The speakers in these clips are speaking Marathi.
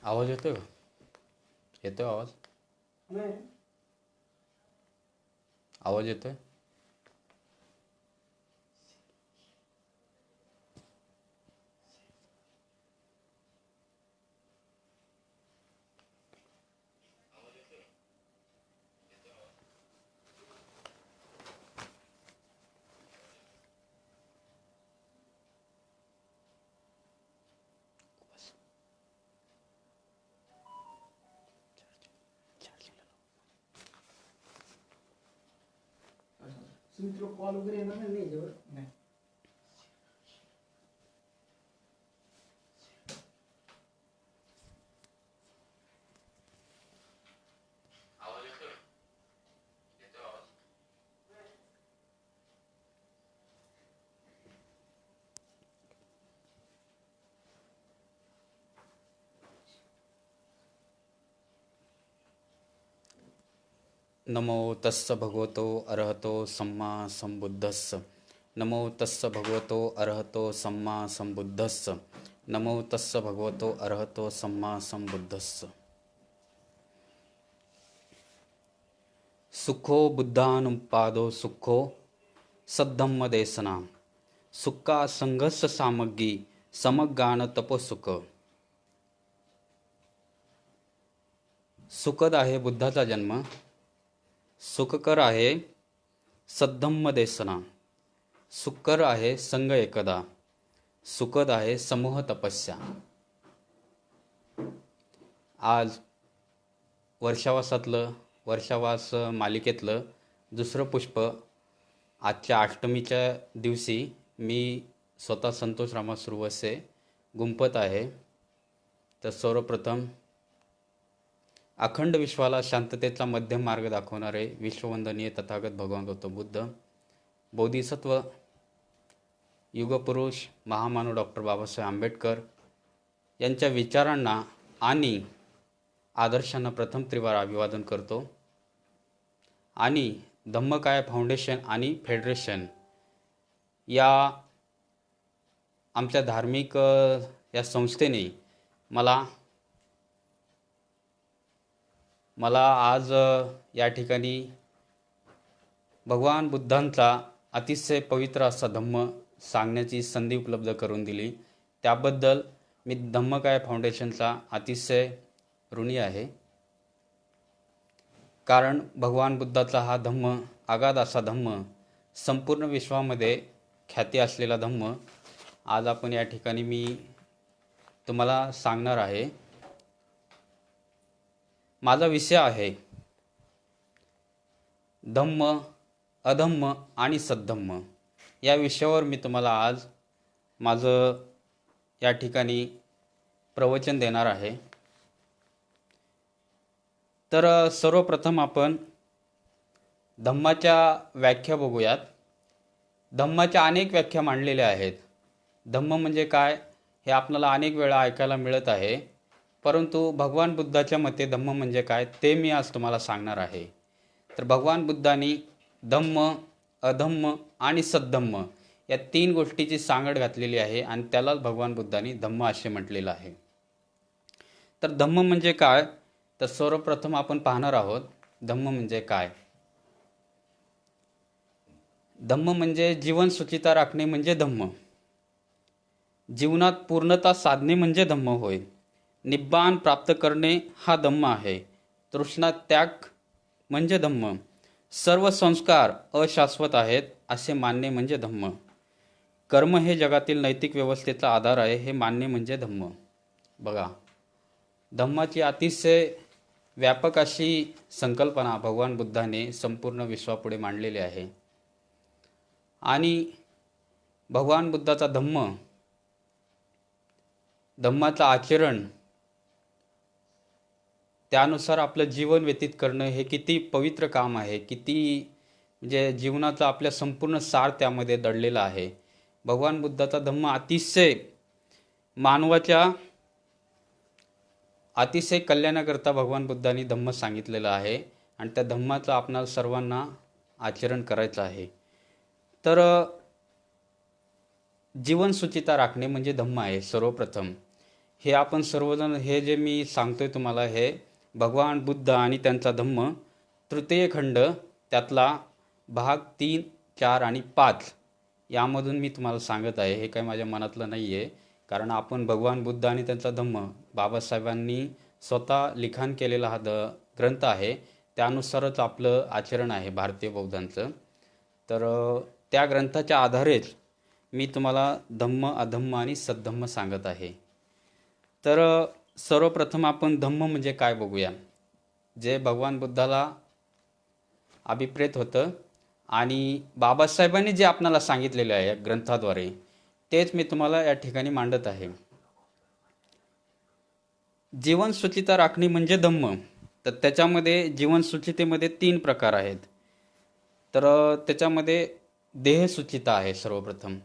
आवाज येतोय का? येतोय आवाज? नाही. आवाज येतोय? तुम्ही तुला कॉल वगैरे येणार नाही याच्यावर? नाही. नमो तस्स भगवतो अरहतो सम्मा संबुद्धस्स. नमो तस्स भगवतो अरहतो सम्मा संबुद्धस्स. नमो तस्स भगवतो अरहतो सम्मा संबुद्धस्स. सुखो बुद्धानुपादो सुखो सद्धम्म देसना. सुखा संघस्स सामग्री समगान तपोसुख. सुखद आहे बुद्धाचा जन्म, सुखकर आहे सद्धम्म देसना, सुखकर आहे संघ एकदा, सुखद आहे समूह तपस्या. आज वर्षावास मालिकेतलं दुसरं पुष्प. आजच्या अष्टमीच्या दिवशी मी स्वतः संतोष रामा सुरवसे गुंफत आहे. तर सर्वप्रथम अखंड विश्वाला शांततेचा मध्यम मार्ग दाखवणारे विश्ववंदनीय तथागत भगवान गौतम बुद्ध, बोधिसत्व, युगपुरुष, महामानव डॉक्टर बाबासाहेब आंबेडकर यांच्या विचारांना आणि आदर्शांना प्रथम त्रिवार अभिवादन करतो. आणि धम्मकाय फाउंडेशन आणि फेडरेशन या आमच्या धार्मिक या संस्थेने मला आज या ठिकाणी भगवान बुद्धांचा अतिशय पवित्र असा धम्म सांगण्याची संधी उपलब्ध करून दिली. त्याबद्दल मी धम्मकाय फाउंडेशनचा अतिशय ऋणी आहे. कारण भगवान बुद्धाचा हा धम्म, अगाध असा धम्म, संपूर्ण विश्वामध्ये ख्याती असलेला धम्म आज आपण या ठिकाणी मी तुम्हाला सांगणार आहे. माझा विषय आहे धम्म, अधम्म आणि सद्धम्म. या विषयावर मी तुम्हाला आज माझं या ठिकाणी प्रवचन देणार आहे. तर सर्वप्रथम आपण धम्माच्या व्याख्या बघूयात. धम्माच्या अनेक व्याख्या मांडलेल्या आहेत. धम्म म्हणजे काय हे आपल्याला अनेक वेळा ऐकायला मिळत आहे, परंतु भगवान बुद्धाच्या मते धम्म म्हणजे काय ते मी आज तुम्हाला सांगणार आहे. तर भगवान बुद्धांनी धम्म, अधम्म आणि सद्धम्म या तीन गोष्टीची सांगड घातलेली आहे आणि त्यालाच भगवान बुद्धांनी धम्म असे म्हटलेलं आहे. तर धम्म म्हणजे काय, तर सर्वप्रथम आपण पाहणार आहोत धम्म म्हणजे काय. धम्म म्हणजे जीवन सुचिता राखणे म्हणजे धम्म. जीवनात पूर्णता साधणे म्हणजे धम्म होय. निब्बाण प्राप्त करणे हा धम्म आहे. तृष्णा त्याग म्हणजे धम्म. सर्व संस्कार अशाश्वत आहेत असे मानणे म्हणजे धम्म. कर्म हे जगातील नैतिक व्यवस्थेचा आधार आहे हे मानणे म्हणजे धम्म. बघा, धम्माची अतिशय व्यापक अशी संकल्पना भगवान बुद्धाने संपूर्ण विश्वापुढे मांडलेली आहे. आणि भगवान बुद्धाचा धम्माचं आचरण, त्यानुसार आपलं जीवन व्यतीत करणं हे किती पवित्र काम आहे, किती म्हणजे जीवनाचा आपल्या संपूर्ण सार त्यामध्ये दडलेला आहे. भगवान बुद्धाचा धम्म मानवाच्या अतिशय कल्याणाकरता भगवान बुद्धांनी धम्म सांगितलेलं आहे आणि त्या धम्माचं आपणाला सर्वांना आचरण करायचं आहे. तर जीवन सुचिता राखणे म्हणजे धम्म आहे सर्वप्रथम. हे आपण सर्वजण हे जे मी सांगतोय तुम्हाला हे भगवान बुद्ध आणि त्यांचा धम्म तृतीय खंड त्यातला भाग 3, 4 आणि 5 यामधून मी तुम्हाला सांगत आहे. हे काही माझ्या मनातलं नाही आहे, कारण आपण भगवान बुद्ध आणि त्यांचा धम्म बाबासाहेबांनी स्वतः लिखाण केलेला हा ग्रंथ आहे. त्यानुसारच आपलं आचरण आहे भारतीय बौद्धांचं. तर त्या ग्रंथाच्या आधारेच मी तुम्हाला धम्म, अधम्म आणि सद्धम्म सांगत आहे. तर सर्वप्रथम आपण धम्म म्हणजे काय बघूया. जे भगवान बुद्धाला अभिप्रेत होतं आणि बाबासाहेबांनी जे आपणाला सांगितलेले आहे या ग्रंथाद्वारे, तेच मी तुम्हाला या ठिकाणी मांडत आहे. जीवनसूचिता राखणे म्हणजे धम्म. तर त्याच्यामध्ये जीवनसूचितेमध्ये 3 प्रकार आहेत. तर त्याच्यामध्ये देहसूचिता आहे सर्वप्रथम.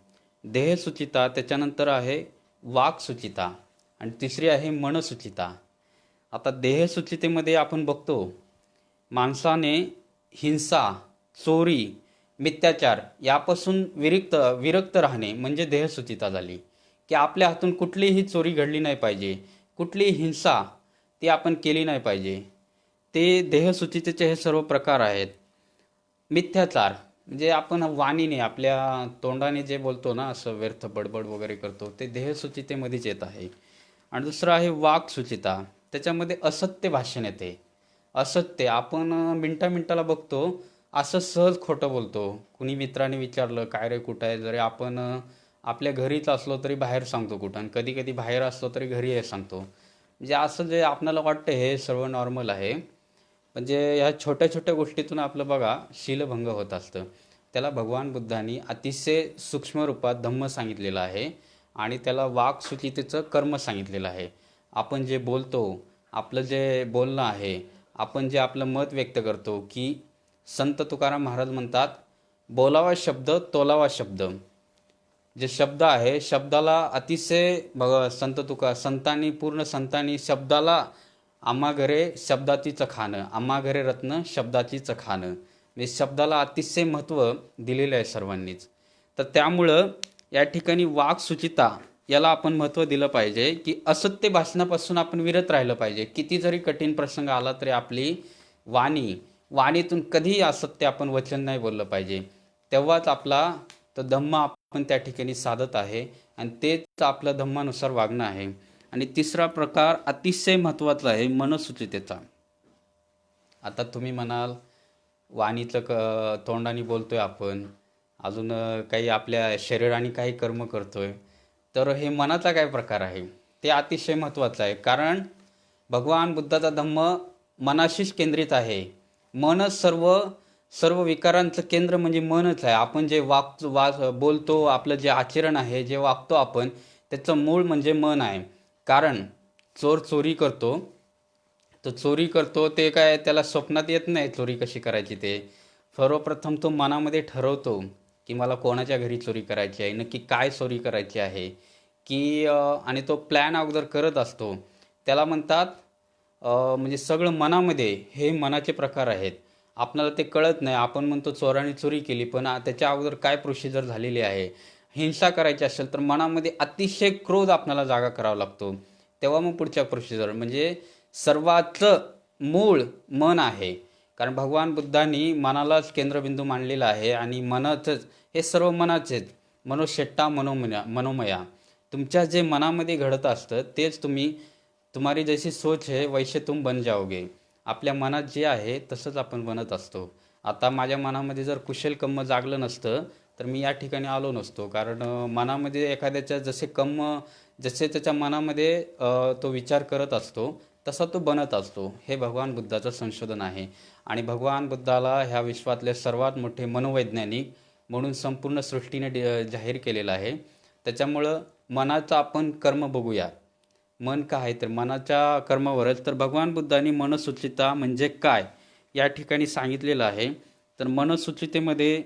देहसूचिता, त्याच्यानंतर आहे वाक्सूचिता आणि तिसरी आहे मनसूचिता. आता देहसूचितेमध्ये आपण बघतो माणसाने हिंसा, चोरी, मिथ्याचार यापासून विरक्त राहणे म्हणजे देहसूचिता झाली. की आपल्या हातून कुठलीही चोरी घडली नाही पाहिजे, कुठलीही हिंसा ती आपण केली नाही पाहिजे. ते देहसूचितेचे हे सर्व प्रकार आहेत. मिथ्याचार म्हणजे आपण वाणीने आपल्या तोंडाने जे बोलतो ना, असं व्यर्थ बडबड वगैरे करतो, ते देहसूचितेमध्येच येत आहे. आणि दुसरं आहे वाक्सूचिता. त्याच्यामध्ये असत्य भाषण येते. असत्य आपण मिनटाला बघतो असं सहज खोटं बोलतो. कुणी मित्राने विचारलं काय रे कुठं आहे, जरी आपण आपल्या घरीच असलो तरी बाहेर सांगतो कुठं, आणि कधी कधी बाहेर असलो तरी घरी हे सांगतो. म्हणजे असं जे आपल्याला वाटतं हे सर्व नॉर्मल आहे, म्हणजे ह्या छोट्या छोट्या गोष्टीतून आपलं बघा शीलभंग होत असतं. त्याला भगवान बुद्धांनी अतिशय सूक्ष्म रूपात धम्म सांगितलेलं आहे आणि त्याला वाक्सूचितेचं कर्म सांगितलेलं आहे. आपण जे बोलतो, आपलं जे बोलणं आहे, आपण जे आपलं मत व्यक्त करतो, की संत तुकाराम महाराज म्हणतात बोलावा शब्द तोलावा शब्द. जे शब्द आहे शब्दाला अतिशय पूर्ण संतांनी शब्दाला आम्हा घरे शब्दाची चखाणं, आम्हा घरे रत्न शब्दाची चखाणं, म्हणजे शब्दाला अतिशय महत्त्व दिलेलं आहे सर्वांनीच. तर त्यामुळं या ठिकाणी वाक्सूचिता याला आपण महत्त्व दिलं पाहिजे, की असत्य भाषणापासून आपण विरत राहिलं पाहिजे. किती जरी कठीण प्रसंग आला तरी आपली वाणीतून कधीही असत्य आपण वचन नाही बोललं पाहिजे. तेव्हाच आपला तो धम्म आपण त्या ठिकाणी साधत आहे आणि तेच आपलं धम्मानुसार वागणं आहे. आणि तिसरा प्रकार अतिशय महत्त्वाचा आहे मनसूचितेचा. आता तुम्ही म्हणाल वाणीचं तोंडाने बोलतोय आपण, अजून काही आपल्या शरीराने काही कर्म करतोय, तर हे मनाचा काय प्रकार आहे ते अतिशय महत्त्वाचं आहे. कारण भगवान बुद्धाचा धम्म मनाशीच केंद्रित आहे. मनच सर्व विकारांचं केंद्र म्हणजे मनच आहे. आपण जे बोलतो, आपलं जे आचरण आहे, जे वागतो आपण, त्याचं मूळ म्हणजे मन आहे. कारण चोर चोरी करतो, तो चोरी करतो ते काय त्याला स्वप्नात येत नाही चोरी कशी करायची ते. सर्वप्रथम तो मनामध्ये ठरवतो की मला कोणाच्या घरी चोरी करायची आहे, नक्की काय चोरी करायची आहे, की आणि तो प्लॅन अगोदर करत असतो. त्याला म्हणतात म्हणजे सगळं मनामध्ये, हे मनाचे प्रकार आहेत. आपल्याला ते कळत नाही. आपण म्हणतो चोराने चोरी केली, पण त्याच्या अगोदर काय प्रोसिजर झालेली आहे. हिंसा करायची असेल तर मनामध्ये अतिशय क्रोध आपल्याला जागा करावा लागतो, तेव्हा मग पुढच्या प्रोसिजर. म्हणजे सर्वाचं मूळ मन आहे. कारण भगवान बुद्धांनी मनालाच केंद्रबिंदू मानलेला आहे आणि मनाचंच हे सर्व मनाचेच मनोषट्टा मनोमया. तुमच्या जे मनामध्ये घडत असतं तेच तुम्हारी जैसी सोच है वैसे तुम बन जाओगे. आपल्या मनात जे आहे तसंच आपण बनत असतो. आता माझ्या मनामध्ये जर कुशल कर्म जागलं नसतं तर मी या ठिकाणी आलो नसतो. कारण मनामध्ये एखाद्याच्या जसे त्याच्या मनामध्ये तो विचार करत असतो तसा तो बनत असतो. हे भगवान बुद्धाचं संशोधन आहे आणि भगवान बुद्धाला ह्या विश्वातले सर्वात मोठे मनोवैज्ञानिक म्हणून संपूर्ण सृष्टीने जाहीर केलेलं आहे. त्याच्यामुळं मनाचं आपण कर्म बघूया. मन काय आहे तर मनाच्या कर्मावरच. तर भगवान बुद्धांनी मनसूचिता म्हणजे काय या ठिकाणी सांगितलेलं आहे. तर मनसूचितेमध्ये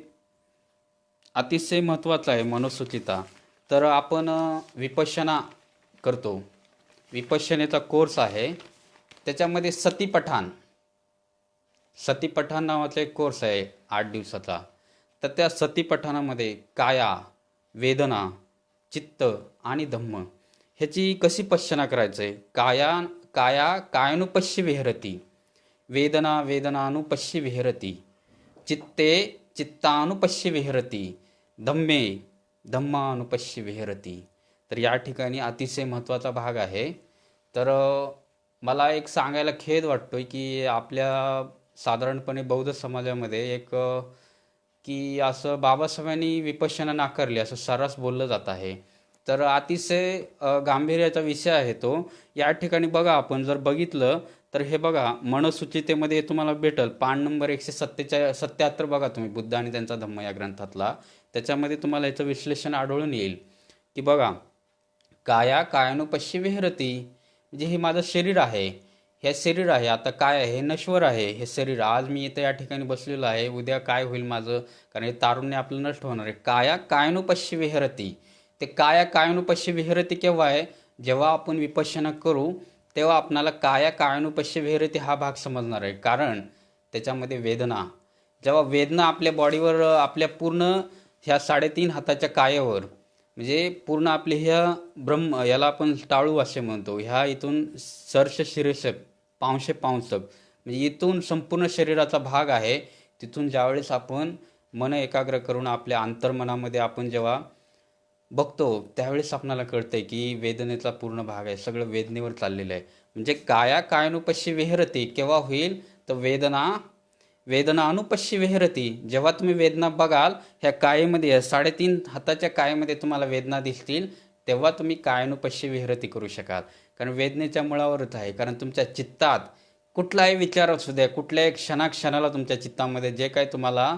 अतिशय महत्त्वाचं आहे मनसूचिता. तर आपण विपश्यना करतो, विपश्यनेचा कोर्स आहे, त्याच्यामध्ये सतीपठाण नावाचा एक कोर्स आहे 8 दिवसाचा. तर त्या सतीपठाणामध्ये काया, वेदना, चित्त आणि धम्म ह्याची कशी पश्चना करायचं आहे? काया कायानुपश्य विहरती, वेदना वेदनानुपश्य विहरती, चित्ते चित्तानुपश्य विहरती, धम्मे धम्मानुपश्य विहरती. तर या ठिकाणी अतिशय महत्त्वाचा भाग आहे. तर मला एक सांगायला खेद वाटतोय की आपल्या साधारणपणे बौद्ध समाजामध्ये की असं बाबासाहेबांनी विपश्यना नाकारली असं सर्रास बोललं जात आहे. तर अतिशय गांभीर्याचा विषय आहे तो. या ठिकाणी बघा, आपण जर बघितलं तर हे बघा, मनसुचितेमध्ये तुम्हाला भेटल पान नंबर 177 बघा तुम्ही, बुद्ध आणि त्यांचा धम्म या ग्रंथातला. त्याच्यामध्ये तुम्हाला याचं विश्लेषण आढळून येईल की बघा, कायानुपश्य विहरती, म्हणजे हे माझं शरीर आहे, हे शरीर आहे, आता काय आहे, हे नश्वर आहे हे शरीर. आज मी इथं या ठिकाणी बसलेलो आहे, उद्या काय होईल माझं, कारण हे तारुण्य आपलं नष्ट होणार आहे. कायानुपश्य विहरती, ते कायानुपश्य विहरती केव्हा आहे? जेव्हा आपण विपश्यना करू तेव्हा आपणाला कायानुपश्य विहरती हा भाग समजणार आहे. कारण त्याच्यामध्ये वेदना, जेव्हा वेदना आपल्या बॉडीवर, आपल्या पूर्ण ह्या 3.5 हाताच्या कायावर, म्हणजे पूर्ण आपले ह्या याला आपण टाळू असे म्हणतो, ह्या इथून सर्ष शीर्षक पांशे पांसक, म्हणजे इथून संपूर्ण शरीराचा भाग आहे. तिथून ज्यावेळेस आपण मन एकाग्र करून आपल्या अंतर्मनामध्ये आपण जेव्हा बघतो त्यावेळेस आपल्याला कळतंय की वेदनेचा पूर्ण भाग आहे, सगळं वेदनेवर चाललेलं आहे. म्हणजे कायानुपश्य विहरती केव्हा होईल? तर वेदनानुपश्य विहरती, जेव्हा तुम्ही वेदना बघाल, ह्या कायेमध्ये 3.5 हाताच्या कायेमध्ये तुम्हाला वेदना दिसतील, तेव्हा तुम्ही कायानुपश्य विहरती करू शकाल. कारण वेदनेच्या मुळावरच आहे. कारण तुमच्या चित्तात कुठलाही विचार असू द्या, कुठल्याही क्षणाला तुमच्या चित्तामध्ये जे काही तुम्हाला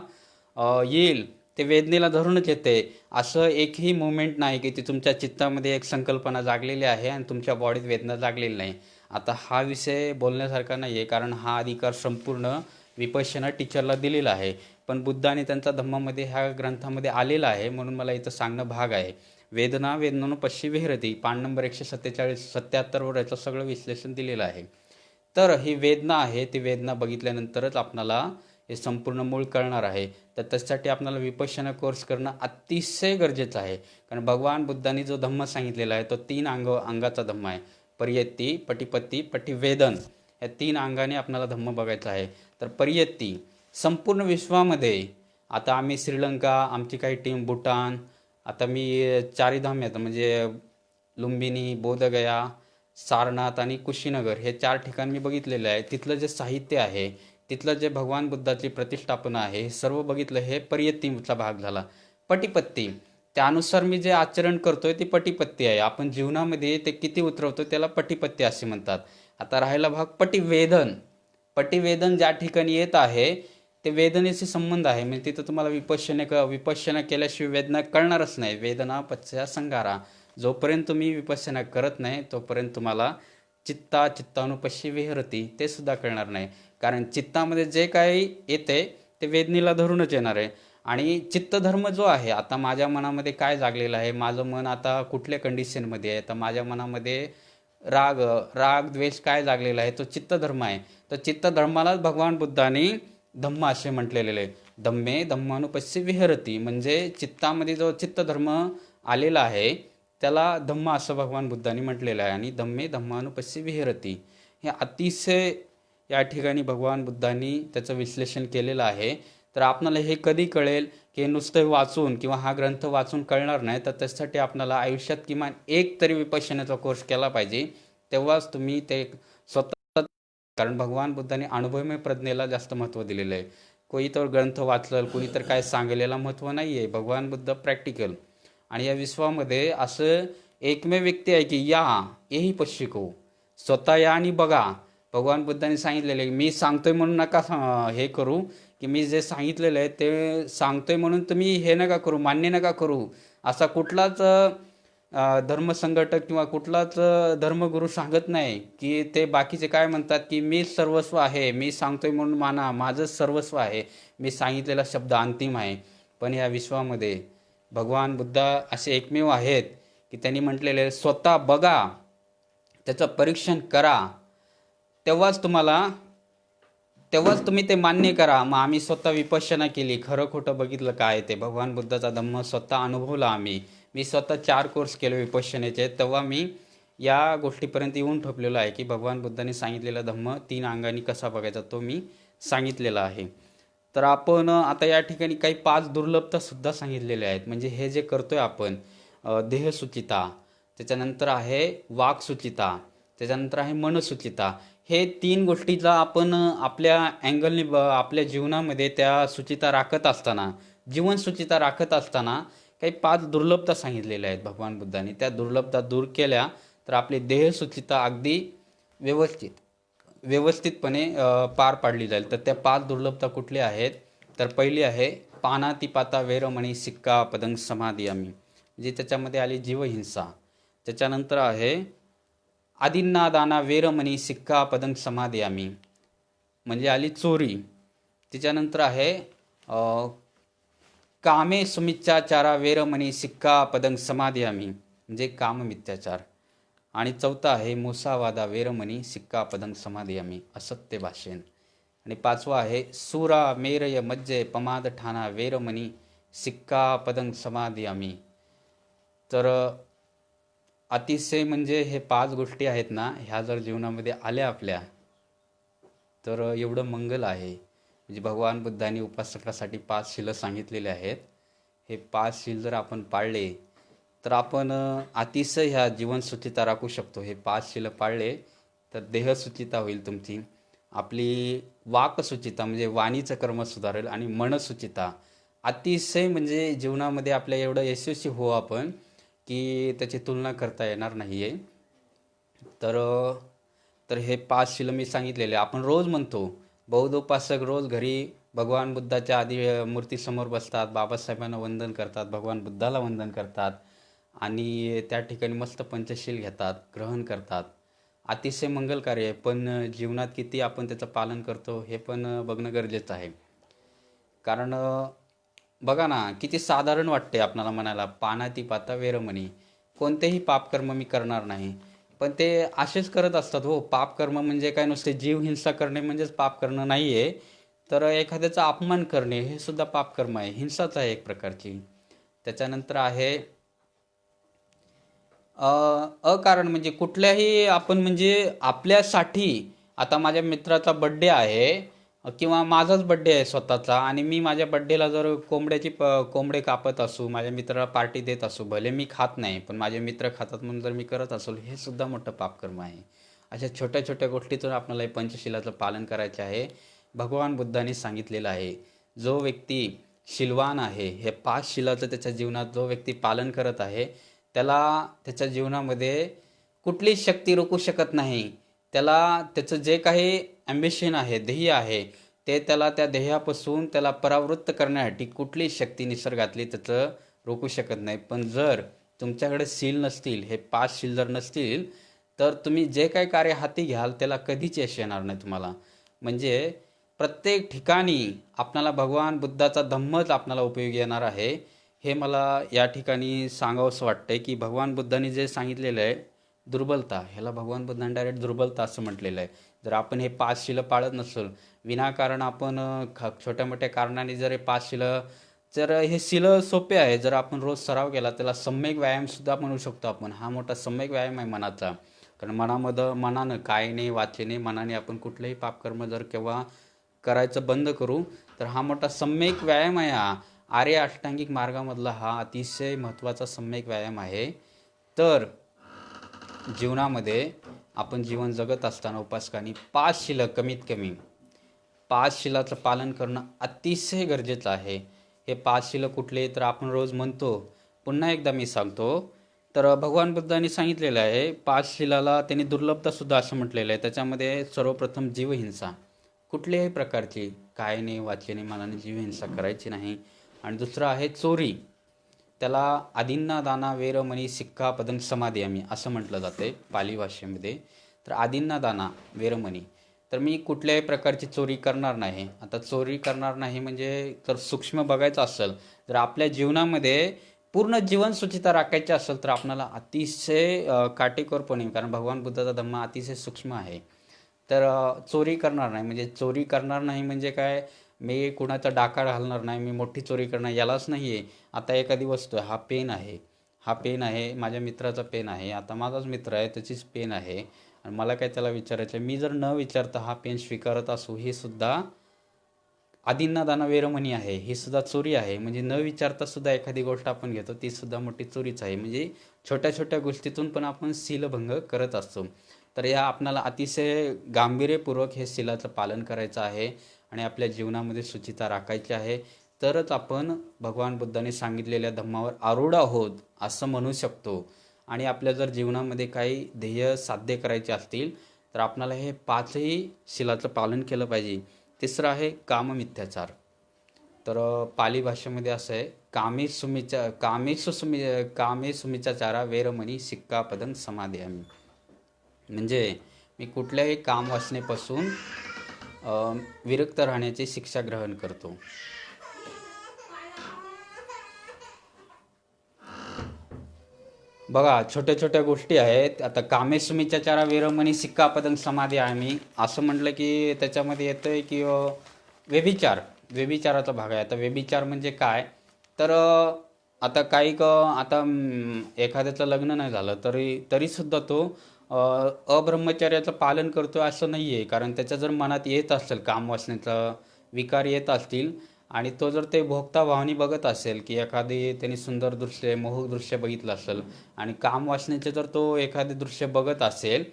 येईल ते वेदनेला धरूनच येते. असं एकही मोमेंट नाही की ती तुमच्या चित्तामध्ये एक संकल्पना जागलेली आहे आणि तुमच्या बॉडीत वेदना जागलेली नाही. आता हा विषय बोलण्यासारखा नाही आहे, कारण हा अधिकार संपूर्ण विपश्यना टीचरला दिलेला आहे. पण बुद्ध आणि त्यांचा धम्मामध्ये ह्या ग्रंथामध्ये आलेला आहे, म्हणून मला इथं सांगणं भाग आहे. वेदनानुपश्य विहरती, पान नंबर 177-77वर याचं सगळं विश्लेषण दिलेलं आहे. तर ही वेदना आहे, ती वेदना बघितल्यानंतरच आपणाला हे संपूर्ण मूळ कळणार आहे. तर त्यासाठी आपल्याला विपश्यना कोर्स करणं अतिशय गरजेचं आहे. कारण भगवान बुद्धांनी जो धम्म सांगितलेला आहे तो 3 अंगाचा धम्म आहे. परियत्ती, पटिपत्ती, पटिवेदन, या 3 अंगाने आपल्याला धम्म बघायचा आहे. तर परियत्ती, संपूर्ण विश्वामध्ये, आता आम्ही श्रीलंका, आमची काही टीम भूटान, आता मी 4 धाम येतं म्हणजे लुंबिनी, बोधगया, सारनाथ आणि कुशीनगर हे 4 ठिकाण मी बघितलेलं आहे. तिथलं जे साहित्य आहे, तिथलं जे भगवान बुद्धाची प्रतिष्ठापना आहे, हे सर्व बघितलं, हे परियत्तीचा भाग झाला. पटिपत्ती, त्यानुसार मी जे आचरण करतोय ती पटिपत्ती आहे. आपण जीवनामध्ये ते किती उतरवतो त्याला पटिपत्ती असे म्हणतात. आता राहिला भाग पटिवेदन. पटिवेदन ज्या ठिकाणी येत आहे ते वेदनेशी संबंध आहे. म्हणजे तिथं तुम्हाला विपश्यना केल्याशिवाय वेदना कळणारच नाही. वेदना पश्चा संगारा, जोपर्यंत तुम्ही विपश्यना करत नाही तोपर्यंत तुम्हाला चित्तानुपश्य विहरती ते सुद्धा कळणार नाही. कारण चित्तामध्ये जे काही येते ते वेदनेला धरूनच येणार आहे. आणि चित्तधर्म जो आहे, आता माझ्या मनामध्ये काय जागलेलं आहे, माझं मन आता कुठल्या कंडिशनमध्ये आहे, तर माझ्या मनामध्ये राग द्वेष काय जागलेला आहे, तो चित्तधर्म आहे. तर चित्तधर्मालाच भगवान बुद्धांनी धम्म असे म्हटलेले आहे. धम्मे धम्मानुपश्य विहरती, म्हणजे चित्तामध्ये जो चित्तधर्म आलेला आहे त्याला धम्म असं भगवान बुद्धांनी म्हटलेलं आहे. आणि धम्मे धम्मानुपश्य विहरती हे अतिशय या ठिकाणी भगवान बुद्धांनी त्याचं विश्लेषण केलेलं आहे. तर आपणाला हे कधी कळेल की नुसतं वाचून किंवा हा ग्रंथ वाचून कळणार नाही, तर त्यासाठी आपल्याला आयुष्यात किमान एक तरी विपश्यनाचा कोर्स केला पाहिजे, तेव्हाच तुम्ही ते स्वतः. कारण भगवान बुद्धांनी अनुभवमय प्रज्ञेला जास्त महत्त्व दिलेलं आहे. कोणी तर ग्रंथ वाचलं, कोणी तर काय सांगलेला महत्त्व नाही आहे. भगवान बुद्ध प्रॅक्टिकल. आणि या विश्वामध्ये असं एकमेव व्यक्ती आहे की येही पश्चिको, स्वतः या आणि बघा. भगवान बुद्धांनी सांगितलेलं आहे, मी सांगतोय म्हणून नका हे करू, की मी जे सांगितलेलं आहे ते सांगतोय म्हणून तुम्ही हे नका करू, मान्य नका करू. असा कुठलाच धर्मसंघटक किंवा कुठलाच धर्मगुरू सांगत नाही की ते बाकीचे काय म्हणतात की मी सर्वस्व आहे, मी सांगतोय म्हणून माना, माझं सर्वस्व आहे, मी सांगितलेला शब्द अंतिम आहे. पण या विश्वामध्ये भगवान बुद्ध असे एकमेव आहेत की त्यांनी म्हटलेले स्वतः बघा, त्याचं परीक्षण करा, तेव्हाच तुम्ही ते मान्य करा. मग आम्ही स्वतः विपश्यना केली, खरं खोटं बघितलं काय ते. भगवान बुद्धाचा धम्म स्वतः अनुभवला आम्ही. मी स्वतः 4 कोर्स केले विपश्यनेचे, तेव्हा मी या गोष्टीपर्यंत येऊन ठेपलेलो आहे की भगवान बुद्धांनी सांगितलेला धम्म 3 अंगांनी कसा बघायचा तो मी सांगितलेला आहे. तर आपण आता या ठिकाणी काही 5 दुर्लभतासुद्धा सांगितलेल्या आहेत. म्हणजे हे जे करतोय आपण देहसुचिता, त्याच्यानंतर आहे वाक्सुचिता, त्याच्यानंतर आहे मनसुचिता. हे 3 गोष्टीचा आपण आपल्या अँगलने आपल्या जीवनामध्ये त्या सुचिता राखत असताना, जीवनसुचिता राखत असताना काही 5 दुर्लभता सांगितलेल्या आहेत भगवान बुद्धांनी. त्या दुर्लभता दूर केल्या तर आपली देहसुचिता अगदी व्यवस्थितपणे पार पाडली जाईल. तर त्या 5 दुर्लभता कुठल्या आहेत? तर पहिली आहे पानातिपाता वेरमणी सिक्का पदं समादियामी, म्हणजे त्याच्यामध्ये आली जीवहिंसा. त्याच्यानंतर आहे आदिन्नादाना वेरमणी सिक्का पदं समादियामी, म्हणजे आली चोरी. त्याच्यानंतर आहे कामे सुमिच्चाचारा वेरमणी सिक्का पदं समादियामी, म्हणजे काममिथ्याचार. आणि चौथा आहे मुसावादा वेरमणी सिक्का पदं समादियामी, असत्य भाषण. आणि 5वा आहे सुरा मेरय मज्जे पमाद ठाणा वेरमणी सिक्का पदं समादियामी. तर अतिशय म्हणजे हे 5 गोष्टी आहेत ना, ह्या जर जीवनामध्ये आल्या आपल्या तर एवढं मंगल आहे. म्हणजे भगवान बुद्धांनी उपासकासाठी 5 शीलं सांगितलेले आहेत. हे 5 शील जर आपण पाळले तर आपण अतिशय ह्या जीवनसुचिता राखू शकतो. हे 5 शीलं पाळले तर देहसुचिता होईल तुमची, आपली वाकसुचिता म्हणजे वाणीचं कर्म सुधारेल, आणि मनसुचिता अतिशय म्हणजे जीवनामध्ये आपल्या एवढं यशस्वी हो आपण की त्याची तुलना करता येणार नाही आहे. तर तर हे 5 शीलं मी सांगितलेले आपण रोज म्हणतो. बौद्ध उपासक रोज घरी भगवान बुद्धाच्या आधी मूर्तीसमोर बसतात, बाबासाहेबांना वंदन करतात, भगवान बुद्धाला वंदन करतात आणि त्या ठिकाणी मस्त पंचशील घेतात, ग्रहण करतात. अतिशय मंगल कार्य आहे. पण जीवनात किती आपण त्याचं पालन करतो हे पण बघणं गरजेचं आहे. कारण बघा ना, किती साधारण वाटते आपणाला म्हणायला पानातिपाता वेरमणी, कोणतेही पापकर्म मी करणार नाही. पण ते असेच करत असतात हो. पापकर्म म्हणजे काय, नुसते जीवहिंसा करणे म्हणजेच पाप करणं नाही आहे. तर एखाद्याचा अपमान करणे हे सुद्धा पापकर्म आहे, हिंसाच आहे एक प्रकारची. त्याच्यानंतर आहे अकारण, म्हणजे कुठल्याही आपण म्हणजे आपल्यासाठी, आता माझ्या मित्राचा बड्डे आहे किंवा माझाच बड्डे आहे स्वतःचा, आणि मी माझ्या बड्डेला जर कोंबडे कापत असू, माझ्या मित्राला पार्टी देत असू, भले मी खात नाही पण माझे मित्र खातात म्हणून जर मी करत असो, हे सुद्धा मोठं पापकर्म आहे. अशा छोट्या छोट्या गोष्टीतून आपल्याला हे पंचशिलाचं पालन करायचे आहे. भगवान बुद्धांनी सांगितलेलं आहे, जो व्यक्ती शीलवान आहे, हे 5 शिलाचं त्याच्या जीवनात जो व्यक्ती पालन करत आहे त्याला त्याच्या जीवनामध्ये कुठलीच शक्ती रोखू शकत नाही. त्याला त्याचं जे काही ॲम्बिशन आहे, ध्येय आहे, ते त्याला त्या ध्येयापासून त्याला परावृत्त करण्यासाठी कुठलीच शक्ती निसर्गातली त्याचं रोखू शकत नाही. पण जर तुमच्याकडे शील नसतील, हे 5 शील जर नसतील, तर तुम्ही जे काही कार्य हाती घ्याल त्याला कधीच यश येणार नाही तुम्हाला. म्हणजे प्रत्येक ठिकाणी आपणाला भगवान बुद्धाचा धम्मच आपणाला उपयोगी येणार आहे. हे मला या ठिकाणी सांगावंसं वाटतंय की भगवान बुद्धांनी जे सांगितलेलं आहे दुर्बलता, ह्याला भगवान बुद्धांनी डायरेक्ट दुर्बलता असं म्हटलेलं आहे. जर आपण हे 5 शीलं पाळत नसेल, विनाकारण आपण छोट्या मोठ्या कारणाने जर हे 5 शीलं, जर हे शीलं सोपे आहे, जर आपण रोज सराव केला त्याला सम्यक व्यायामसुद्धा म्हणू शकतो आपण. हा मोठा सम्यक व्यायाम आहे मनाचा. कारण मनानं, कायने, वाचेने, मनाने आपण कुठलंही पापकर्म जर केव्हा करायचं बंद करू तर हा मोठा सम्यक व्यायाम आहे. हा आर्य अष्टांगिक मार्गामधला हा अतिशय महत्त्वाचा सम्यक व्यायाम आहे. तर जीवनामध्ये आपण जीवन जगत असताना उपासकांनी 5 शीलं, कमीत कमी 5 शीलाचं पालन करणं अतिशय गरजेचं आहे. हे 5 शीलं कुठले तर आपण रोज म्हणतो. पुन्हा एकदा मी सांगतो, तर भगवान बुद्धांनी सांगितलेलं आहे 5 शीलाला त्यांनी दुर्लभतासुद्धा असं म्हटलेलं आहे. त्याच्यामध्ये सर्वप्रथम जीवहिंसा, कुठल्याही प्रकारची कायने, वाचेने, मनाने जीवहिंसा करायची नाही. आणि दुसरं आहे चोरी, त्याला आदिन्ना दाना वेरमणी सिक्का पदं समादियामी असं म्हटलं जाते पाली भाषेमध्ये. तर आदिन्ना दाना वेरमणी, तर मी कुठल्याही प्रकारची चोरी करणार नाही. आता चोरी करणार नाही म्हणजे तर सूक्ष्म बघायचं असेल, जर आपल्या जीवनामध्ये पूर्ण जीवनसुचिता राखायची असेल तर आपल्याला अतिशय काटेकोरपणे, कारण भगवान बुद्धाचा धम्म अतिशय सूक्ष्म आहे. तर चोरी करणार नाही, म्हणजे चोरी करणार नाही म्हणजे काय, मी कुणाचा डाका घालणार नाही, मी मोठी चोरी करणार, यालाच नाही आहे. आता एखादी वस्तू आहे, हा पेन आहे, हा पेन आहे, माझ्या मित्राचा पेन आहे, आता माझाच मित्र आहे त्याचीच पेन आहे आणि मला काय त्याला विचारायचं आहे, मी जर न विचारता हा पेन स्वीकारत असू, ही सुद्धा आदींना दाना वेरमणी आहे, ही सुद्धा चोरी आहे. म्हणजे न विचारता सुद्धा एखादी गोष्ट आपण घेतो ती सुद्धा मोठी चोरीच आहे. म्हणजे छोट्या छोट्या गोष्टीतून पण आपण शीलभंग करत असतो. तर या आपणाला अतिशय गांभीर्यपूर्वक हे शीलाचं पालन करायचं आहे आणि आपल्या जीवनामध्ये शुचिता राखायची आहे. तरच आपण भगवान बुद्धांनी सांगितलेल्या धम्मावर आरूढ आहोत असं म्हणू शकतो. आणि आपल्या जर जीवनामध्ये काही ध्येय साध्य करायचे असतील तर आपणाला हे पाचही शीलाचं पालन केलं पाहिजे. तिसरं आहे काममिथ्याचार. तर पाली भाषेमध्ये असं आहे, कामे सुमिचाचारा वेरमणी सिक्कापदं समादयामी. म्हणजे मी कुठल्याही काम वासनेपासून विरक्त राहण्याची शिक्षा ग्रहण करतो. बघा, छोट्या छोट्या गोष्टी आहेत. आता कामेसुमिचाचारा वेरमणी सिक्कापदं समादयामी असं म्हटलं की त्याच्यामध्ये येतंय की व्यभिचाराचा भाग आहे. आता व्यभिचार म्हणजे काय, तर आता आता एखाद्याचं लग्न नाही झालं तरीसुद्धा तो अब्रह्मचर्याचं पालन करतो असं नाही आहे. कारण त्याच्या जर मनात येत असेल काम वासनेचा विकार येत असतील आणि तो जर ते भोगता भावनी बघत असेल की एखादी त्यांनी सुंदर दृश्य मोहक दृश्य बघितलं असेल आणि काम वासनेचे जर तो एखादे दृश्य बघत असेल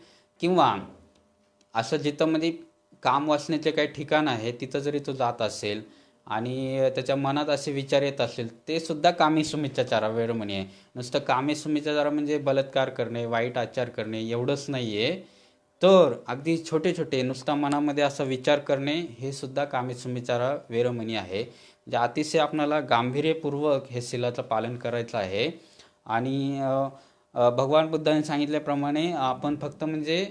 किंवा असं जिथं म्हणजे काम वासनेचे काही ठिकाण आहे तिथं जरी तो जात असेल आणि त्याच्या मनात असे विचार येत असेल, ते सुद्धा कामेसुमिच्चाचारा वेरमणी आहे. नुसतं कामेसुमिच्चाचारा म्हणजे बलात्कार करणे, वाईट आचार करणे एवढंच नाही आहे, तर अगदी छोटे छोटे नुसता मनामध्ये असा विचार करणे हे सुद्धा कामेसुमिचारा वेरमणी आहे. म्हणजे अतिशय आपल्याला गांभीर्यपूर्वक हे शीलाचं पालन करायचं आहे. आणि भगवान बुद्धांनी सांगितल्याप्रमाणे आपण फक्त म्हणजे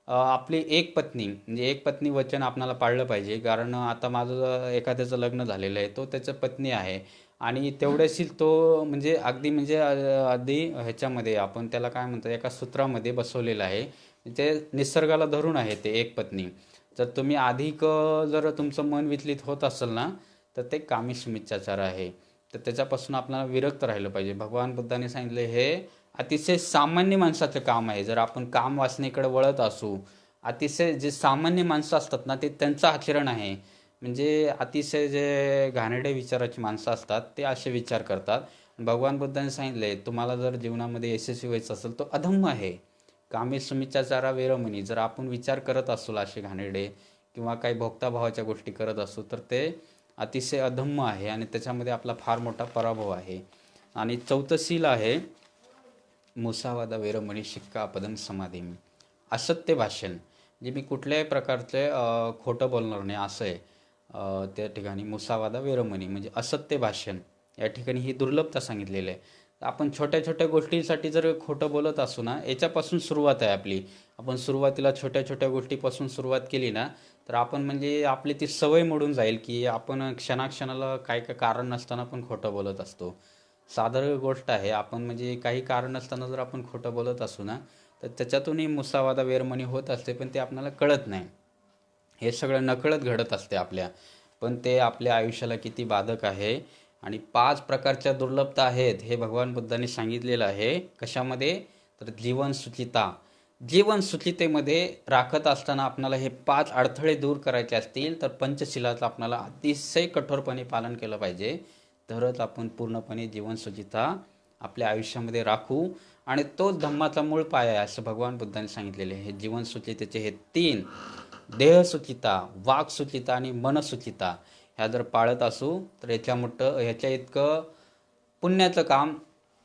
आपली एक पत्नी म्हणजे एक पत्नी वचन आपल्याला पाळलं पाहिजे. कारण आता माझं एखाद्याचं लग्न झालेलं आहे, तो त्याचं पत्नी आहे आणि तेवढ्याशी तो म्हणजे अगदी ह्याच्यामध्ये आपण त्याला काय म्हणतो, एका सूत्रामध्ये बसवलेलं आहे. ते निसर्गाला धरून आहे ते एक पत्नी. जर तुम्ही अधिक जर तुमचं मन विचलित होत असेल ना, तर ते कामेसुमिच्चाचार आहे. तर त्याच्यापासून आपल्याला विरक्त राहिलं पाहिजे. भगवान बुद्धांनी सांगितले हे अतिशय सामान्य माणसाचं काम आहे. जर आपण काम वासनेकडे वळत असू, अतिशय जे सामान्य माणसं असतात ना, ते त्यांचं आचरण आहे. म्हणजे अतिशय जे घाणेरडे विचाराची माणसं असतात ते असे विचार करतात. भगवान बुद्धांनी सांगितले तुम्हाला जर जीवनामध्ये यशस्वी व्हायचं असेल तो अधम्म आहे. कामेसुमिच्चाचारा वेरमणी. जर आपण विचार करत असू असे घाणेरडे किंवा काही भोक्ताभावाच्या गोष्टी करत असू तर ते अतिशय अधम्म आहे आणि त्याच्यामध्ये आपला फार मोठा पराभव आहे. आणि चौथं शील आहे मुसावादा वेरमणी सिक्कापदं समादयामी. असत्य भाषण. म्हणजे मी कुठल्याही प्रकारचे खोटं बोलणार नाही असं आहे. त्या ठिकाणी मुसावादा वेरमणी म्हणजे असत्य भाषण. या ठिकाणी ही दुर्लभता सांगितलेली आहे. आपण छोट्या छोट्या गोष्टींसाठी जर खोटं बोलत असू ना, याच्यापासून सुरुवात आहे आपली. आपण सुरुवातीला छोट्या छोट्या गोष्टीपासून सुरुवात केली ना, तर आपण म्हणजे आपली ती सवय मोडून जाईल की आपण क्षणाक्षणाला काय काय कारण नसताना पण खोटं बोलत असतो. साधारण गोष्ट आहे. आपण म्हणजे काही कारण नसताना जर आपण खोटं बोलत असू ना, तर त्याच्यातूनही मुसावादा वेरमणी होत असते, पण ते आपल्याला कळत नाही. हे सगळं नकळत घडत असते आपल्या, पण ते आपल्या आयुष्याला किती बाधक आहे. आणि 5 प्रकारच्या दुर्लभता आहेत हे भगवान बुद्धांनी सांगितलेलं आहे. कशामध्ये, तर जीवन सुचितेमध्ये राखत असताना आपल्याला हे 5 अडथळे दूर करायचे असतील तर पंचशिलाचं आपल्याला अतिशय कठोरपणे पालन केलं पाहिजे. तरच आपण पूर्णपणे जीवनसुचिता आपल्या आयुष्यामध्ये राखू आणि तोच धम्माचा मूळ पाया आहे असं भगवान बुद्धांनी सांगितलेले आहे. हे जीवनसुचितेचे हे 3 देहसुचिता, वाक्सुचिता आणि मनसुचिता ह्या जर पाळत असू तर ह्याच्या इतकं पुण्याचं काम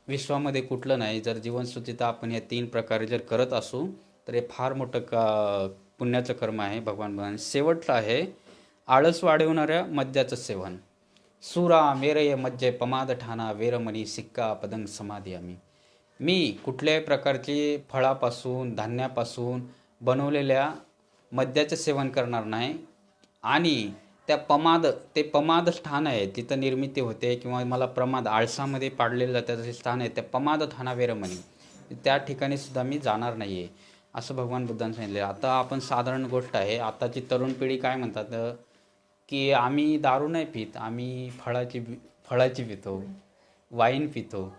विश्वामध्ये कुठलं नाही. जर जीवनसुचिता आपण या 3 प्रकारे जर करत असू तर हे फार मोठं पुण्याचं कर्म आहे. भगवान बुद्धांनी शेवटचं आहे आळस वाढवणाऱ्या मद्याचं सेवन. सुरा मेरय मज्जय पमाद ठाणा वेरमणी सिक्कापदं समादयामी. मी कुठल्याही प्रकारची फळापासून धान्यापासून बनवलेल्या मद्याचे सेवन करणार नाही आणि ते पमाद स्थान आहे तिथं निर्मिती होते किंवा मला प्रमाद आळसामध्ये पाडलेलं जातं जे स्थान आहे त्या पमाद ठाणा वेरमणी, त्या ठिकाणी सुद्धा मी जाणार नाही आहे असं भगवान बुद्धांनी सांगितले. आता आपण साधारण गोष्ट आहे, आताची तरुण पिढी काय म्हणतात की आम्ही दारू नाही पित, आम्ही फळाची पितो, वाईन पितो.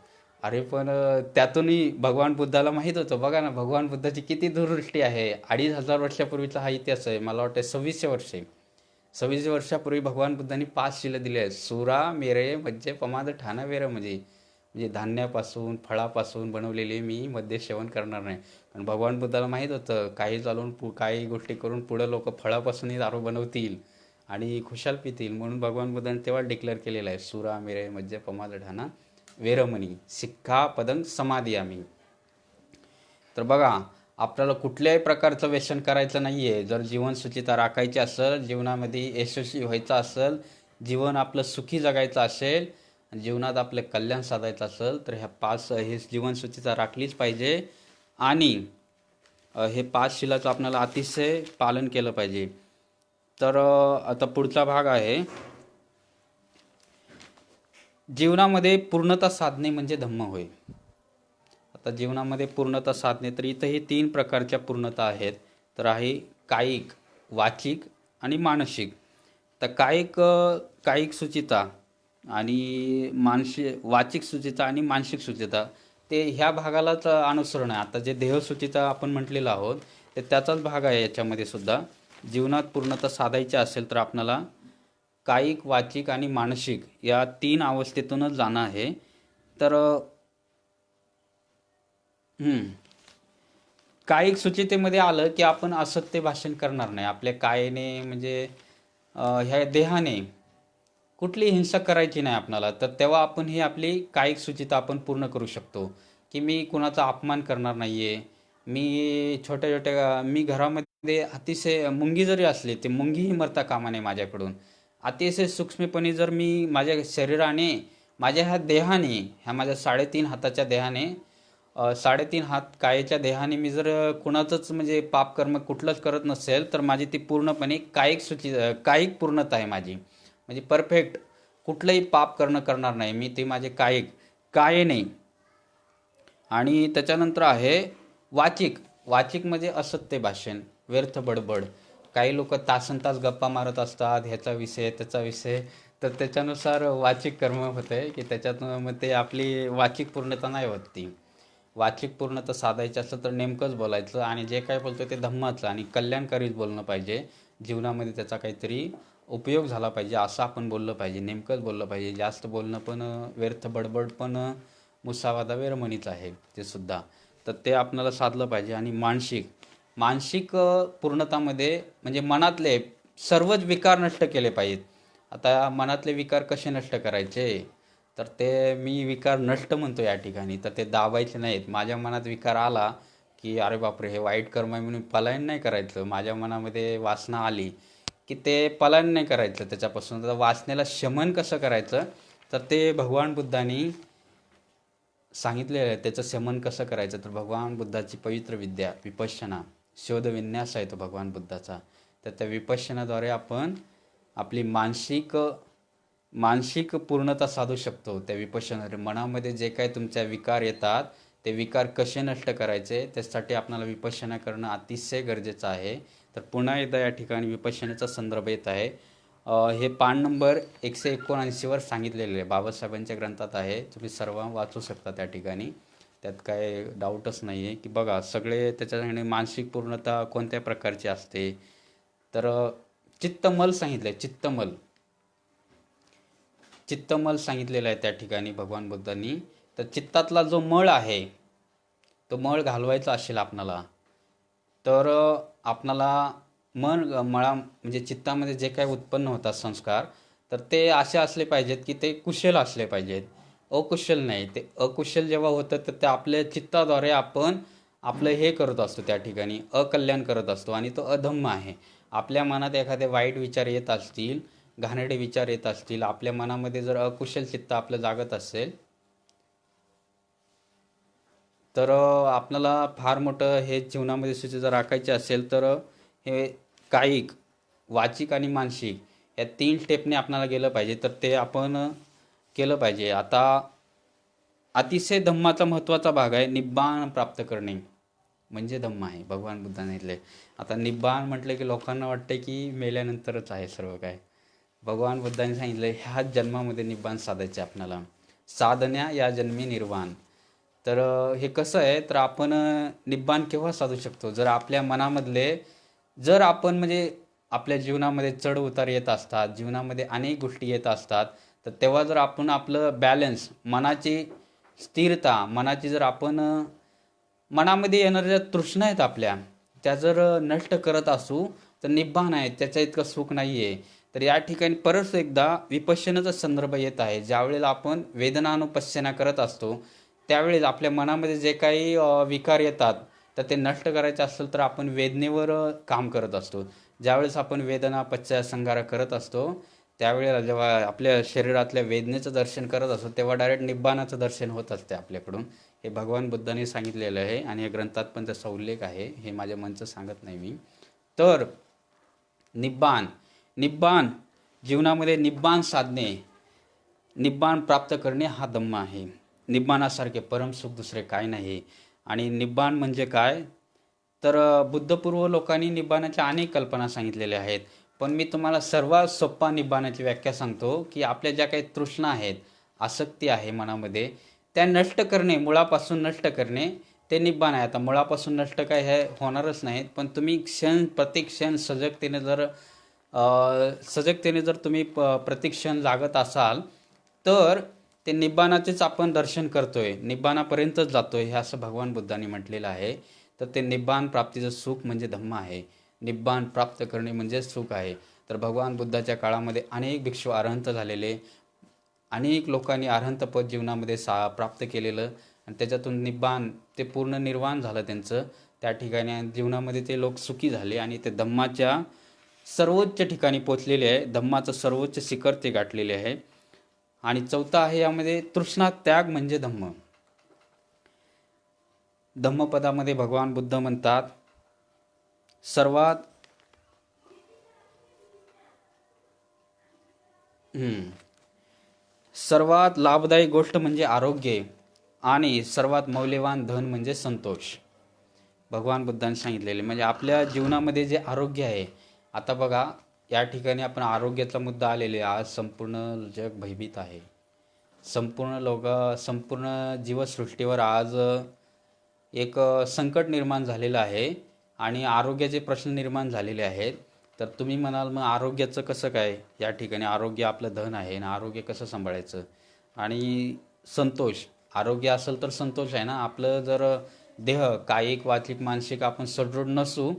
अरे पण त्यातूनही भगवान बुद्धाला माहीत होतं. बघा ना, भगवान बुद्धाची किती दूरदृष्टी आहे. 2500 वर्षापूर्वीचा हा इतिहास आहे. मला वाटतं 2600 वर्षे. 2600 वर्षापूर्वी भगवान बुद्धांनी 5 शिला दिल्या आहेत. सुरा मेरे मज्जे पमाद ठाणा वेर म्हणजे धान्यापासून फळापासून बनवलेले मी मद्य सेवन करणार नाही. पण भगवान बुद्धाला माहीत होतं काही चालून काही गोष्टी करून पुढे लोक फळापासूनही दारू बनवतील आणि खुशाल पितील. म्हणून भगवान बुद्धाने तेव्हा डिक्लेअर केलेलं आहे, सुरा मेरे मज्जे पमाद ठाणा वेरमणी सिक्खा पदं समादियामी. तर बघा, आपल्याला कुठल्याही प्रकारचं व्यसन करायचं नाही आहे. जर जीवन सुचिता राखायची असेल, जीवनामध्ये यशस्वी व्हायचं असेल, जीवन आपलं सुखी जगायचं असेल, जीवनात आपलं कल्याण साधायचं असेल, तर ह्या 5 हे जीवन सुचिता राखलीच पाहिजे. आणि हे 5 शिलाचं आपल्याला अतिशय पालन केलं पाहिजे. तर आता पुढचा भाग आहे, जीवनामध्ये पूर्णता साधणे म्हणजे धम्म होय. आता जीवनामध्ये पूर्णता साधणे, तर इथंही 3 प्रकारच्या पूर्णता आहेत. तर आहे कायिक, वाचिक आणि मानसिक. तर कायिक सुचिता आणि वाचिक सुचिता आणि मानसिक सुचिता, ते ह्या भागालाच अनुसरण आहे. आता जे देह सुचिता आपण म्हटलेलं आहोत, ते त्याचाच भाग आहे याच्यामध्ये सुद्धा. जीवनात पूर्णता साधायची असेल तर आपल्याला कायिक, वाचिक आणि मानसिक या 3 अवस्थेतूनच जाणं आहे. तर कायिक सुचितेमध्ये आलं की आपण असत्य भाषण करणार नाही. आपल्या कायेने म्हणजे ह्या देहाने कुठली हिंसा करायची नाही आपणाला. तर तेव्हा आपण ही आपली कायिक सुचिता आपण पूर्ण करू शकतो, की मी कुणाचा अपमान करणार नाही आहे. मी घरामध्ये अतिशय मुंगी जरी असली, ते मुंगीही मरता कामा नये माझ्याकडून. अतिशय सूक्ष्मपणे जर मी माझ्या शरीराने, माझ्या ह्या देहाने, ह्या माझ्या 3.5 हाताच्या देहाने, 3.5 हात कायेच्या देहाने मी जर कुणाचंच म्हणजे पापकर्म कुठलंच करत नसेल, तर माझी ती पूर्णपणे कायिक पूर्णता आहे माझी. म्हणजे परफेक्ट कुठलंही पाप करणार नाही मी. ते माझे कायेने. आणि त्याच्यानंतर आहे वाचिक. वाचिक म्हणजे असत्य भाषण, व्यर्थ बडबड. काही लोक तासनतास गप्पा मारत असतात, ह्याचा विषय त्याचा विषय. तर त्याच्यानुसार वाचिक कर्म होते की त्याच्यातून मग ते आपली वाचिक पूर्णता नाही होत. ती वाचिक पूर्णता साधायची असेल तर नेमकंच बोलायचं आणि जे काय बोलतो ते धम्माचं आणि कल्याणकारीच बोलणं पाहिजे. जीवनामध्ये त्याचा काहीतरी उपयोग झाला पाहिजे असं आपण बोललं पाहिजे, नेमकंच बोललं पाहिजे. जास्त बोलणं पण व्यर्थ बडबड पण मुसावादा वेरमणीच आहे ते सुद्धा. तर ते आपल्याला साधलं पाहिजे. आणि मानसिक पूर्णतामध्ये म्हणजे मनातले सर्वच विकार नष्ट केले पाहिजेत. आता मनातले विकार कसे नष्ट करायचे, तर ते मी विकार नष्ट म्हणतो या ठिकाणी. तर ते दाबायचे नाहीत. माझ्या मनात विकार आला की अरे बापरे हे वाईट कर्म आहे म्हणून पलायन नाही करायचं. माझ्या मनामध्ये वासना आली की ते पलायन नाही करायचं त्याच्यापासून. तर वासनेला शमन कसं करायचं, तर ते भगवान बुद्धांनी सांगितलेलं आहे. त्याचं शमन कसं करायचं, तर भगवान बुद्धाची पवित्र विद्या विपश्यना, शोधविन्यास आहे तो भगवान बुद्धाचा. तर त्या विपश्यनाद्वारे आपण आपली मानसिक पूर्णता साधू शकतो. त्या विपश्यनाद्वारे मनामध्ये जे काही तुमच्या विकार येतात, ते विकार कसे नष्ट करायचे त्यासाठी आपल्याला विपश्यना करणं अतिशय गरजेचं आहे. तर पुन्हा एकदा या ठिकाणी विपश्यनेचा संदर्भ येत आहे. हे पान नंबर 179वर सांगितलेले आहे, बाबासाहेबांच्या ग्रंथात आहे. तुम्ही सर्व वाचू शकता त्या ठिकाणी, त्यात काय डाऊटच नाही आहे. की बघा सगळे त्याच्यासाठी मानसिक पूर्णता कोणत्या प्रकारची असते, तर चित्तमल सांगितलं आहे. चित्तमल सांगितलेलं आहे त्या ठिकाणी भगवान बुद्धांनी. तर चित्तातला जो मळ आहे, तो मळ घालवायचा असेल आपणाला, तर आपणाला म्हणजे चित्तामध्ये जे काही उत्पन्न होतात संस्कार, तर ते असे असले पाहिजेत की ते कुशल असले पाहिजेत, अकुशल नाही. ते अकुशल जेव्हा होतं तर ते आपल्या चित्ताद्वारे आपण आपलं हे करत असतो, त्या ठिकाणी अकल्याण करत असतो आणि तो अधम्म आहे. आपल्या मनात एखादे वाईट विचार येत असतील, घाणेरडे विचार येत असतील, आपल्या मनामध्ये जर अकुशल चित्त आपलं जागत असेल, तर आपल्याला फार मोठं हे जीवनामध्ये सूची जर राखायची असेल, तर हे कायिक, वाचिक आणि मानसिक या 3 स्टेपने आपल्याला गेलं पाहिजे. तर ते आपण केलं पाहिजे. आता अतिशय धम्माचा महत्त्वाचा भाग आहे निब्बाण प्राप्त करणे म्हणजे धम्म आहे, भगवान बुद्धाने सांगितले. आता निब्बाण म्हटलं की लोकांना वाटतं की मेल्यानंतरच आहे सर्व काय. भगवान बुद्धांनी सांगितलं ह्याच जन्मामध्ये निब्बाण साधायचे आपल्याला. साधण्या या जन्मी निर्वाण. तर हे कसं आहे, तर आपण निब्बाण केव्हा साधू शकतो, जर आपल्या मनामधले, जर आपण म्हणजे आपल्या जीवनामध्ये चढ उतार येत असतात, जीवनामध्ये अनेक गोष्टी येत असतात, तर तेव्हा जर आपण आपलं बॅलन्स, मनाची स्थिरता, मनाची जर आपण मनामध्ये येणाऱ्या ज्या तृष्णा आहेत आपल्या, त्या जर नष्ट करत असू, तर निब्बाण आहे, त्याच्या इतकं सुख नाही आहे. तर या ठिकाणी परत एकदा विपश्यनाचा संदर्भ येत आहे. ज्यावेळेला आपण वेदनानुपश्यना करत असतो, त्यावेळेस आपल्या मनामध्ये जे काही विकार येतात, तर ते नष्ट करायचे असेल तर आपण वेदनेवर काम करत असतो. ज्यावेळेस आपण वेदना पश्चात संहार करत असतो, त्यावेळेला जेव्हा आपल्या शरीरातल्या वेदनेचं दर्शन करत असतो, तेव्हा डायरेक्ट निब्बाणाचं दर्शन होत असते आपल्याकडून. हे भगवान बुद्धांनी सांगितलेलं आहे आणि या ग्रंथात पण त्याचा उल्लेख आहे. हे माझ्या मनचं सांगत नाही मी. तर निब्बाण, निब्बाण जीवनामध्ये निब्बाण साधणे, निब्बाण प्राप्त करणे हा धम्म आहे. निब्बाणासारखे परमसुख दुसरे काय नाही. आणि निब्बाण म्हणजे काय, तर बुद्धपूर्व लोकांनी निब्बाणाच्या अनेक कल्पना सांगितलेल्या आहेत. पण मी तुम्हाला सर्वात सोपा निब्बाणाची व्याख्या सांगतो, की आपल्या ज्या काही तृष्णा आहेत, आसक्ती आहे मनामध्ये, त्या नष्ट करणे, मुळापासून नष्ट करणे, ते निब्बाण आहे. आता मुळापासून नष्ट काय हे होणारच नाहीत, पण तुम्ही क्षण प्रति क्षण सजगतेने जर तुम्ही प्रति क्षण जागत असाल, तर ते निब्बाणाचेच आपण दर्शन करतोय, निब्बाणापर्यंतच जातोय, हे असं भगवान बुद्धांनी म्हटलेलं आहे. तर ते निब्बाण प्राप्तीचं सुख म्हणजे धम्म आहे. निब्बाण प्राप्त करणे म्हणजे सुख आहे. तर भगवान बुद्धाच्या काळामध्ये अनेक भिक्षू अरहंत झालेले, अनेक लोकांनी अरहंत पद जीवनामध्ये प्राप्त केलेलं, आणि त्याच्यातून निब्बाण, ते पूर्ण निर्वाण झालं त्यांचं. त्या ठिकाणी जीवनामध्ये ते लोक सुखी झाले आणि ते धम्माच्या सर्वोच्च ठिकाणी पोचलेले आहे. धम्माचं सर्वोच्च शिखर ते गाठलेले आहे. आणि चौथा आहे यामध्ये तृष्णा त्याग म्हणजे धम्म. धम्मपदामध्ये भगवान बुद्ध म्हणतात, सर्वात सर्वात लाभदायी गोष्ट म्हणजे आरोग्य आणि सर्वात मौल्यवान धन म्हणजे संतोष. भगवान बुद्धांनी सांगितलेले म्हणजे आपल्या जीवनामध्ये जे आरोग्य आहे. आता बघा, या ठिकाणी आपण आरोग्याचा मुद्दा आलेले, आज संपूर्ण जग भयभीत आहे. संपूर्ण जीवसृष्टीवर आज एक संकट निर्माण झालेलं आहे आणि आरोग्याचे प्रश्न निर्माण झालेले आहेत. तर तुम्ही म्हणाल, मग आरोग्याचं कसं काय, या ठिकाणी आरोग्य आपलं धन आहे आणि आरोग्य कसं सांभाळायचं. आणि संतोष, आरोग्य असेल तर संतोष आहे ना. आपलं जर देह कायिक वाचिक मानसिक आपण सदृढ नसू,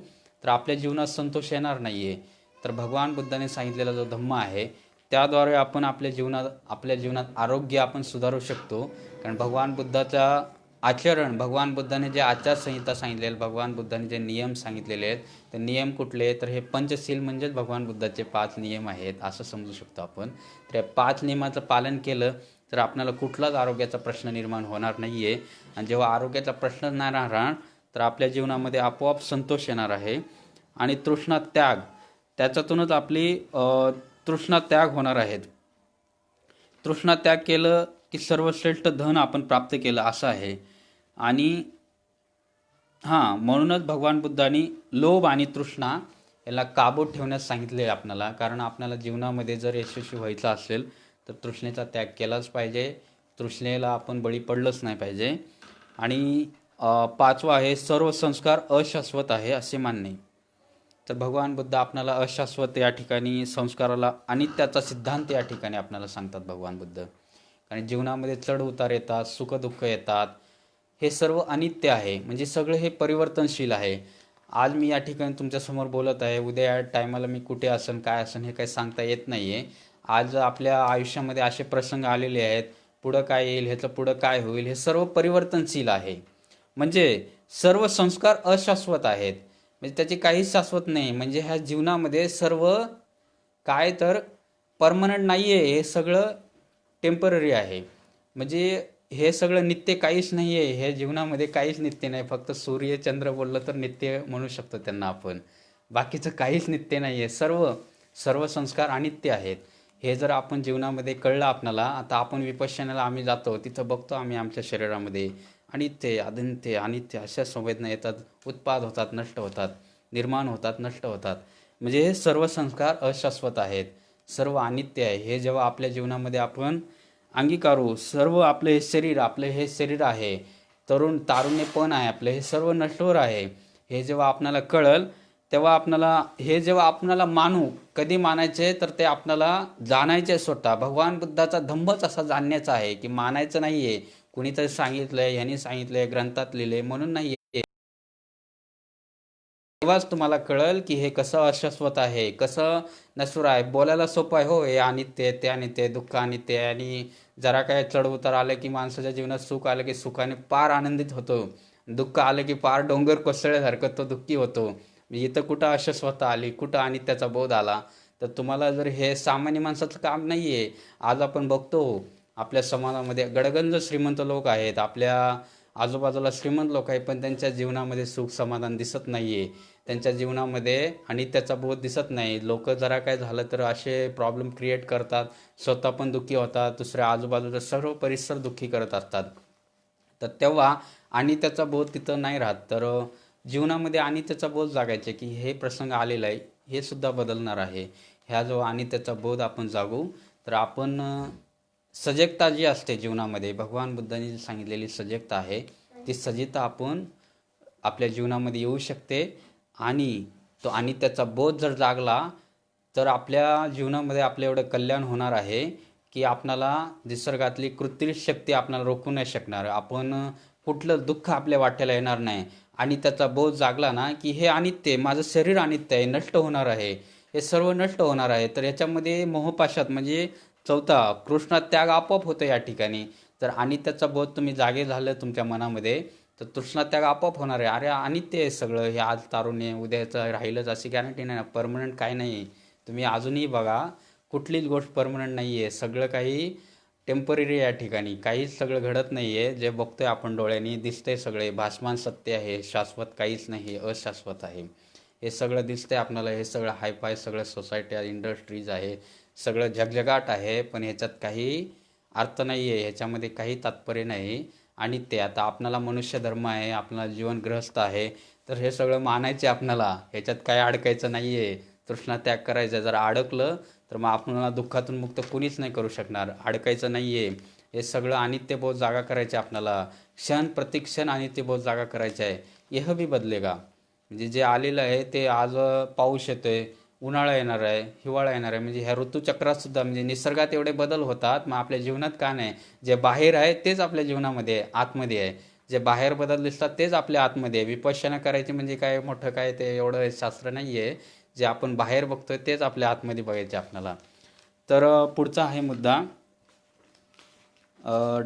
तर आपल्या जीवनात संतोष येणार नाही आहे. तर भगवान बुद्धाने सांगितलेला जो धम्म आहे, त्याद्वारे आपण आपल्या जीवनात आरोग्य आपण सुधारू शकतो. कारण भगवान बुद्धाचा आचरण, भगवान बुद्धाने जे आचारसंहिता सांगितलेले, भगवान बुद्धाने जे नियम सांगितलेले आहेत, ते नियम कुठले, तर हे पंचशील म्हणजेच भगवान बुद्धाचे 5 नियम आहेत असं समजू शकतो आपण. तर या 5 नियमाचं पालन केलं तर आपल्याला कुठलाच आरोग्याचा प्रश्न निर्माण होणार नाही आहे. आणि जेव्हा आरोग्याचा प्रश्न नाही राहणार, तर आपल्या जीवनामध्ये आपोआप संतोष येणार आहे. आणि तृष्णा त्याग, त्याच्यातूनच आपली तृष्णा त्याग होणार आहेत. तृष्णा त्याग केलं की सर्वश्रेष्ठ धन आपण प्राप्त केलं असं आहे. आणि म्हणूनच भगवान बुद्धांनी लोभ आणि तृष्णा याला काबूत ठेवण्यास सांगितले आपल्याला. कारण आपल्याला जीवनामध्ये जर यशस्वी व्हायचं असेल, तर तृष्णेचा त्याग केलाच पाहिजे. तृष्णेला आपण बळी पडलंच नाही पाहिजे. आणि पाचवा आहे, सर्व संस्कार अशाश्वत आहे असे मानणे. तर भगवान बुद्ध आपल्याला अशाश्वत या ठिकाणी संस्काराला आणि त्याचा सिद्धांत या ठिकाणी आपल्याला सांगतात भगवान बुद्ध. कारण जीवनामध्ये चढ उतार येतात, सुखदुःख येतात, हे सर्व अनित्य आहे. म्हणजे सगळे हे परिवर्तनशील आहे. आज मी या ठिकाणी तुमच्यासमोर बोलत आहे, उद्या या टायमाला मी कुठे असन काय असन हे काही सांगता येत नाही आहे. आज आपल्या आयुष्यामध्ये असे प्रसंग आलेले आहेत, पुढं काय येईल, ह्याचं पुढं काय होईल, हे सर्व परिवर्तनशील आहे. म्हणजे सर्व संस्कार अशाश्वत आहेत, म्हणजे त्याची काहीच शाश्वत नाही. म्हणजे ह्या जीवनामध्ये सर्व काय तर परमनंट नाही आहे, हे सगळं टेम्पररी आहे. म्हणजे हे सगळं नित्य काहीच नाही आहे. हे जीवनामध्ये काहीच नित्य नाही. फक्त सूर्य चंद्र बोललं तर नित्य म्हणू शकतो त्यांना आपण. बाकीचं काहीच नित्य नाही आहे. सर्व संस्कार अनित्य आहेत. हे जर आपण जीवनामध्ये कळलं आपल्याला, आता आपण विपश्यनाला आम्ही जातो, तिथं बघतो आम्ही आमच्या शरीरामध्ये अनित्य अनित्य अनित्य अशा संवेदना येतात, उत्पाद होतात, नष्ट होतात, निर्माण होतात, नष्ट होतात. म्हणजे हे सर्व संस्कार अशाश्वत आहेत, सर्व अनित्य आहे. हे जेव्हा आपल्या जीवनामध्ये आपण अंगीकारू, सर्व आपले हे शरीर आहे, तारुण्यपण आहे आपलं, हे सर्व नश्वर आहे. हे जेव्हा आपल्याला कळल तेव्हा जेव्हा आपणाला मानू, कधी मानायचे तर ते आपणाला जाणायचे स्वतः. भगवान बुद्धाचा धम्मच असा जाणण्याचा आहे की मानायचं नाहीये. कुणीतरी सांगितलंय, ह्यांनी सांगितलंय, ग्रंथात लिहिलंय म्हणून नाहीये. तेव्हाच तुम्हाला कळल की हे कसं अशाश्वत आहे, कसं नश्वर आहे. बोलायला सोपं आहे, हो हे अनित्य आहे, ते अनित्य आहे, दुःख अनित्य आहे. आणि जरा काय चढ उतार आलं की माणसाच्या जीवनात सुख आलं की सुखाने पार आनंदित होतो, दुःख आलं की पार डोंगर कोसळल्यासारखं तो दुःखी होतो. म्हणजे इथं कुठं अशाश्वत आली, कुठं अनित्याचा बोध आला. तर तुम्हाला जर हे सामान्य माणसाचं काम नाहीये. आज आपण बघतो आपल्या समाजामध्ये गडगंज श्रीमंत लोक आहेत, आपल्या आजूबाजूला श्रीमंत लोक आहेत, पण त्यांच्या जीवनामध्ये सुख समाधान दिसत नाहीये. त्यांच्या जीवनामध्ये आणि त्याचा बोध दिसत नाही. लोक जरा काय झालं तर असे प्रॉब्लेम क्रिएट करतात, स्वतः पण दुःखी होतात, दुसऱ्या आजूबाजूचा सर्व परिसर दुःखी करत असतात. तर तेव्हा आणि त्याचा बोध तिथं नाही राहत. तर जीवनामध्ये आणि त्याचा बोध जागायचे की हे प्रसंग आलेला आहे, हे सुद्धा बदलणार आहे. ह्या जो आणि त्याचा बोध आपण जागू तर आपण सजगता जी असते जीवनामध्ये, भगवान बुद्धांनी जी सांगितलेली सजगता आहे, ती सजगता आपण आपल्या जीवनामध्ये येऊ शकते. आणि त्याचा बोध जर जागला तर आपल्या जीवनामध्ये आपलं एवढं कल्याण होणार आहे की आपणाला निसर्गातली कृत्रिम शक्ती आपणाला रोखू नाही शकणार. आपण कुठलं दुःख आपल्या वाट्याला येणार नाही. आणि त्याचा बोध जागला ना की हे अनित्य आहे, माझं शरीर अनित्य आहे, नष्ट होणार आहे, हे सर्व नष्ट होणार आहे. तर याच्यामध्ये मोहपाशात म्हणजे चौथा कृष्णात त्याग आपोआप होतं या ठिकाणी. तर आणि त्याचा बोध तुम्ही जागे झालं तुमच्या मनामध्ये तर तृष्णा त्याग आपोआप होणार आहे. अरे अनित्य आहे सगळं, हे आज तारुण्य उद्याचं राहिलंच अशी गॅरंटी नाही ना, परमनंट काय नाही. तुम्ही अजूनही बघा, कुठलीच गोष्ट परमनंट नाही आहे, सगळं काही टेम्पररी या ठिकाणी. काहीच सगळं घडत नाही आहे. जे बघतोय आपण डोळ्यांनी दिसतंय सगळे भासमान सत्य आहे, शाश्वत काहीच नाही, अशाश्वत आहे. हे सगळं दिसतंय आपल्याला, हे सगळं हायफाय सगळं सोसायटी आहे, इंडस्ट्रीज आहे, सगळं जगजगाट आहे, पण ह्याच्यात काही अर्थ नाही आहे, ह्याच्यामध्ये काही तात्पर्य नाही. आणि ते आता आपणाला मनुष्य धर्म आहे, आपल्याला जीवन गृहस्थ आहे, तर हे सगळं मानायचे आपणाला, ह्याच्यात काय अडकायचं नाही आहे. तृष्णा त्याग करायचा. जर अडकलं तर मग आपल्याला दुःखातून मुक्त कुणीच नाही करू शकणार. अडकायचं नाही आहे. हे सगळं अनित्यबोध जागा करायचे आपल्याला, क्षण प्रतिक्षण अनित्यबोध जागा करायचा आहे. यह भी बदलेगा. म्हणजे जे आलेलं आहे ते आज पाऊस येतोय, उन्हाळा येणार आहे, हिवाळा येणार आहे, म्हणजे ह्या ऋतूचक्रात सुद्धा म्हणजे निसर्गात एवढे बदल होतात. मग आपल्या जीवनात का नाही? जे बाहेर आहे तेच आपल्या जीवनामध्ये आतमध्ये आहे. जे बाहेर बदल दिसतात तेच आपल्या आतमध्ये आहे. विपश्यना करायची म्हणजे काय मोठं काय ते एवढं शास्त्र नाही आहे. जे आपण बाहेर बघतोय तेच आपल्या आतमध्ये बघायचे आपल्याला. तर पुढचा आहे मुद्दा.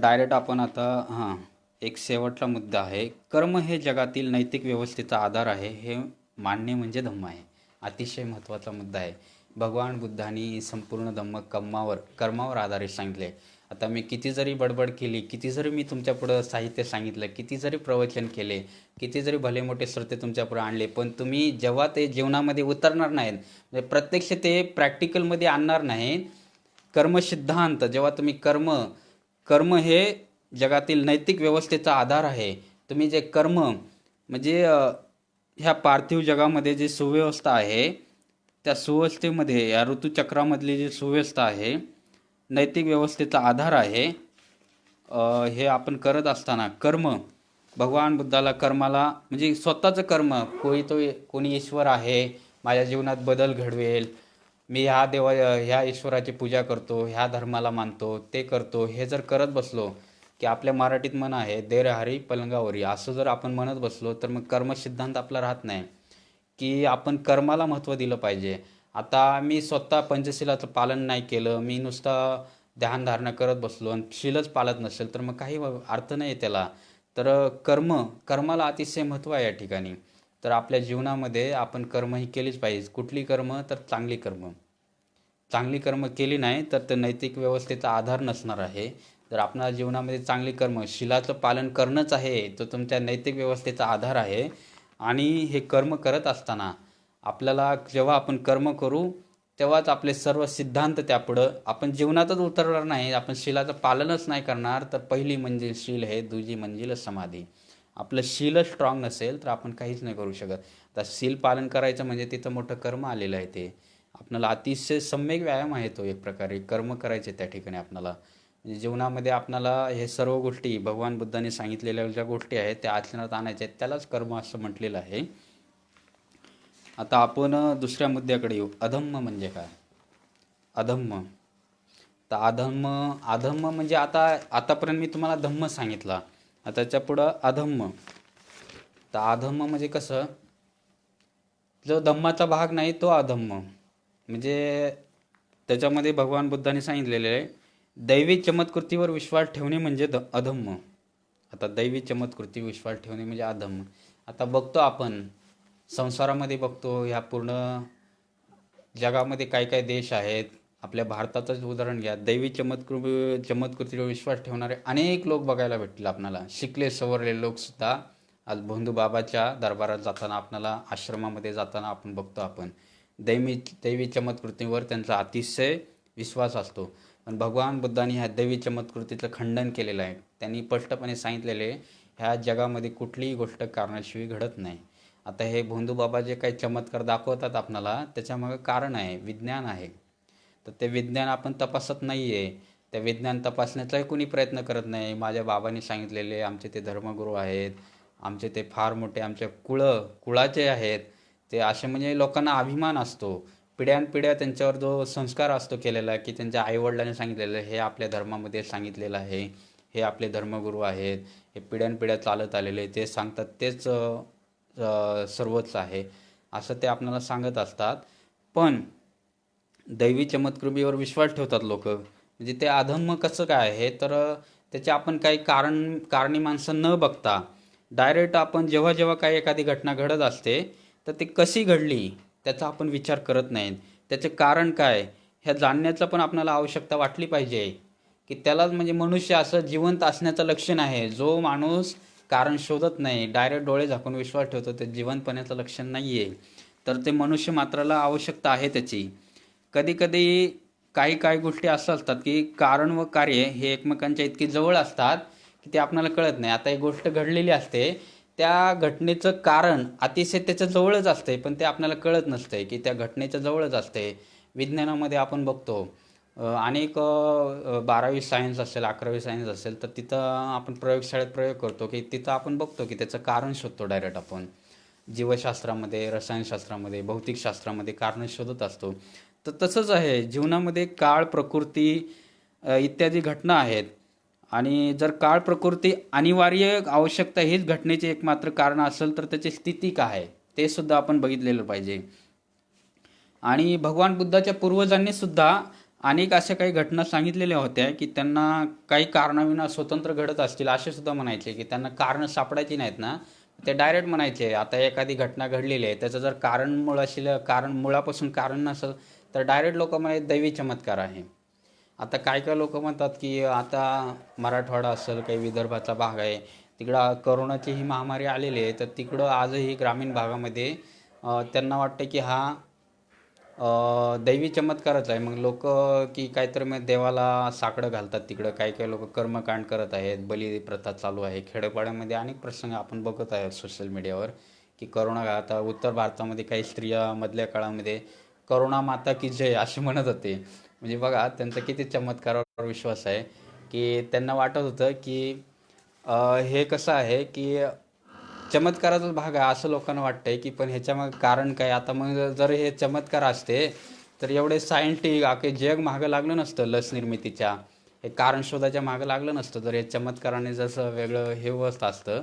डायरेक्ट आपण आता एक शेवटचा मुद्दा आहे. कर्म हे जगातील नैतिक व्यवस्थेचा आधार आहे, हे मानणे म्हणजे धम्म आहे. अतिशय महत्त्वाचा मुद्दा आहे. भगवान बुद्धांनी संपूर्ण धम्म कर्मावर आधारित सांगितले. आता मी किती जरी बडबड केली, किती जरी मी तुमच्यापुढं साहित्य सांगितलं, किती जरी प्रवचन केले, किती जरी भले मोठे श्रोते तुमच्यापुढे आणले, पण तुम्ही जेव्हा ते जीवनामध्ये उतरणार नाहीत, म्हणजे प्रत्यक्ष ते प्रॅक्टिकलमध्ये आणणार नाहीत, कर्मसिद्धांत जेव्हा तुम्ही कर्म हे जगातील नैतिक व्यवस्थेचा आधार आहे. तुम्ही जे कर्म म्हणजे ह्या पार्थिव जगामध्ये जी सुव्यवस्था आहे, त्या सुव्यवस्थेमध्ये या ऋतुचक्रामधली जी सुव्यवस्था आहे, नैतिक व्यवस्थेचा आधार आहे. हे आपण करत असताना कर्म, भगवान बुद्धाला कर्माला म्हणजे स्वतःचं कर्म, कोणी ईश्वर आहे, माझ्या जीवनात बदल घडवेल, मी ह्या ईश्वराची पूजा करतो, ह्या धर्माला मानतो, ते करतो, हे जर करत बसलो की आपल्या मराठीत म्हण आहे देर हरी पलंगावरी, असं जर आपण म्हणत बसलो तर मग कर्मसिद्धांत आपला राहत नाही की आपण कर्माला महत्त्व दिलं पाहिजे. आता मी स्वतः पंचशिलाचं पालन नाही केलं, मी नुसतं ध्यानधारणा करत बसलो आणि शीलच पाळत नसेल तर मग काही अर्थ नाही त्याला. तर कर्माला अतिशय महत्त्व आहे या ठिकाणी. तर आपल्या जीवनामध्ये आपण कर्म ही केलीच पाहिजे. कुठली कर्म? तर चांगली कर्म केली नाही तर ते नैतिक व्यवस्थेचा आधार नसणार आहे. जर आपल्या जीवनामध्ये चांगली कर्म, शीलाचं पालन करणंच आहे, तो तुमच्या नैतिक व्यवस्थेचा आधार आहे. आणि हे कर्म करत असताना आपल्याला जेव्हा आपण कर्म करू तेव्हाच आपले सर्व सिद्धांत त्यापुढं आपण जीवनातच उतरणार नाही. आपण शीलाचं पालनच नाही करणार तर पहिली मंजिल शील आहे, दुसरी मंजिल समाधी. आपलं शीलच स्ट्रॉंग नसेल तर आपण काहीच नाही करू शकत. आता शील पालन करायचं म्हणजे तिथं मोठं कर्म आलेलं आहे. ते आपल्याला अतिशय सम्यक व्यायाम आहे तो, एक प्रकारे कर्म करायचे त्या ठिकाणी आपल्याला. म्हणजे जीवनामध्ये आपल्याला हे सर्व गोष्टी भगवान बुद्धांनी सांगितलेल्या ज्या गोष्टी आहेत त्या आचरणात आणायच्या आहेत, त्यालाच कर्म असं म्हटलेलं आहे. आता आपण दुसऱ्या मुद्द्याकडे येऊ. अधम्म म्हणजे काय? अधम्म. तर अधम्म अधम्म म्हणजे आतापर्यंत मी तुम्हाला धम्म सांगितला, आता त्याच्या पुढं अधम्म. तर अधम्म म्हणजे कसं, जो धम्माचा भाग नाही तो अधम्म. म्हणजे त्याच्यामध्ये भगवान बुद्धांनी सांगितलेले आहे, दैवी चमत्कृतीवर विश्वास ठेवणे म्हणजे अधम्म. आता दैवी चमत्कृती विश्वास ठेवणे म्हणजे अधम्म. आता बघतो आपण संसारामध्ये बघतो, ह्या पूर्ण जगामध्ये काय काय देश आहेत. आपल्या भारताचंच उदाहरण घ्या, दैवी चमत्कृतीवर विश्वास ठेवणारे अनेक लोक बघायला भेटतील आपल्याला. शिकले सवरलेले लोकसुद्धा आज भोंदू बाबाच्या दरबारात जाताना, आपल्याला आश्रमामध्ये जाताना आपण बघतो. आपण दैवी चमत्कृतीवर त्यांचा अतिशय विश्वास असतो. पण भगवान बुद्धांनी ह्या दैवी चमत्कृतीचं खंडन केलेलं आहे. त्यांनी स्पष्टपणे सांगितलेले, ह्या जगामध्ये कुठलीही गोष्ट कारणाशिवाय घडत नाही. आता हे भोंदू बाबा जे काही चमत्कार दाखवतात आपल्याला, त्याच्यामागे कारण आहे, विज्ञान आहे. तर ते विज्ञान आपण तपासत नाही आहे. त्या विज्ञान तपासण्याचाही कोणी प्रयत्न करत नाही. माझ्या बाबांनी सांगितलेले, आमचे ते धर्मगुरू आहेत, आमचे ते फार मोठे आमच्या कुळाचे आहेत ते, असे म्हणजे लोकांना अभिमान असतो. पिढ्यानपिढ्या त्यांच्यावर जो संस्कार असतो केलेला, की त्यांच्या आईवडिलांनी सांगितलेलं हे आपल्या धर्मामध्ये सांगितलेलं आहे, हे आपले धर्मगुरू आहेत, हे पिढ्यानपिढ्या चालत आलेले, ते सांगतात तेच सर्वोच्च आहे, असं ते आपल्याला सांगत असतात. पण दैवी चमत्कृतीवर विश्वास ठेवतात लोक. म्हणजे ते अधम्म कसं काय आहे, तर त्याचे आपण काही कारणी माणसं न बघता डायरेक्ट आपण जेव्हा जेव्हा काही एखादी घटना घडत असते, तर ती कशी घडली त्याचा आपण विचार करत नाही. त्याचे कारण काय ह्या जाणण्याचा पण आपल्याला आवश्यकता वाटली पाहिजे. की त्यालाच म्हणजे मनुष्य असं जिवंत असण्याचं लक्षण आहे. जो माणूस कारण शोधत नाही, डायरेक्ट डोळे झाकून विश्वास ठेवतो, ते जिवंतपणाचं लक्षण नाही आहे. तर ते मनुष्य मात्राला आवश्यकता आहे त्याची. कधी कधी काही गोष्टी असं असतात की कारण व कार्य हे एकमेकांच्या इतकी जवळ असतात की ते आपल्याला कळत नाही. आता एक गोष्ट घडलेली असते, त्या घटनेचं कारण अतिशय त्याच्या जवळच असते, पण ते आपल्याला कळत नसते की त्या घटनेच्या जवळच असते. विज्ञानामध्ये आपण बघतो अनेक 12वी सायन्स असेल, 11वी सायन्स असेल, तर तिथं आपण प्रयोगशाळेत प्रयोग करतो की तिथं आपण बघतो की त्याचं कारण शोधतो डायरेक्ट आपण. जीवशास्त्रामध्ये, रसायनशास्त्रामध्ये, भौतिकशास्त्रामध्ये कारण शोधत असतो. तर तसंच आहे जीवनामध्ये. काळ, प्रकृती इत्यादी घटना आहेत. आणि जर काळ, प्रकृती अनिवार्य आवश्यकता हीच घटनेचे एकमात्र कारण असेल, तर त्याची स्थिती काय आहे ते सुद्धा आपण बघितलेलं पाहिजे. आणि भगवान बुद्धाच्या पूर्वजांनी सुद्धा अनेक अशा काही घटना सांगितलेल्या होत्या की त्यांना काही कारणाविना स्वतंत्र घडत असतील असे सुद्धा म्हणायचे, की त्यांना कारण सापडायची नाहीत ना, ते डायरेक्ट म्हणायचे आता एखादी घटना घडलेली आहे, त्याचं जर कारण मुळापासून कारण नसेल, तर डायरेक्ट लोक म्हणायचे दैवी चमत्कार आहे. आता काय लोक म्हणतात की आता मराठवाडा असेल, काही विदर्भाचा भाग आहे, तिकडं करोनाची ही महामारी आलेली आहे, तर तिकडं आजही ग्रामीण भागामध्ये त्यांना वाटतं की हा दैवी चमत्कारच आहे. मग लोक की काहीतरी मग देवाला साकडं घालतात तिकडं. काही लोक कर्मकांड करत आहेत, बली प्रथा चालू आहे. खेड्यापाड्यामध्ये अनेक प्रसंग आपण बघत आहे सोशल मीडियावर की करोना आता उत्तर भारतामध्ये काही स्त्रिया मधल्या काळामध्ये करोना माता की जय असे म्हणत होते. म्हणजे बघा त्यांचा किती चमत्कारावर विश्वास आहे, की त्यांना वाटत होतं की हे कसं आहे की चमत्काराचाच भाग आहे असं लोकांना वाटतंय. की पण ह्याच्या मग कारण काय. आता मग जर हे चमत्कार असते, तर एवढे सायंटिस्ट आखे जग मागं लागलं नसतं लस निर्मितीच्या, हे कारण शोधाच्या मागं लागलं नसतं. जर हे चमत्काराने जसं वेगळं हे व्यवस्था असतं,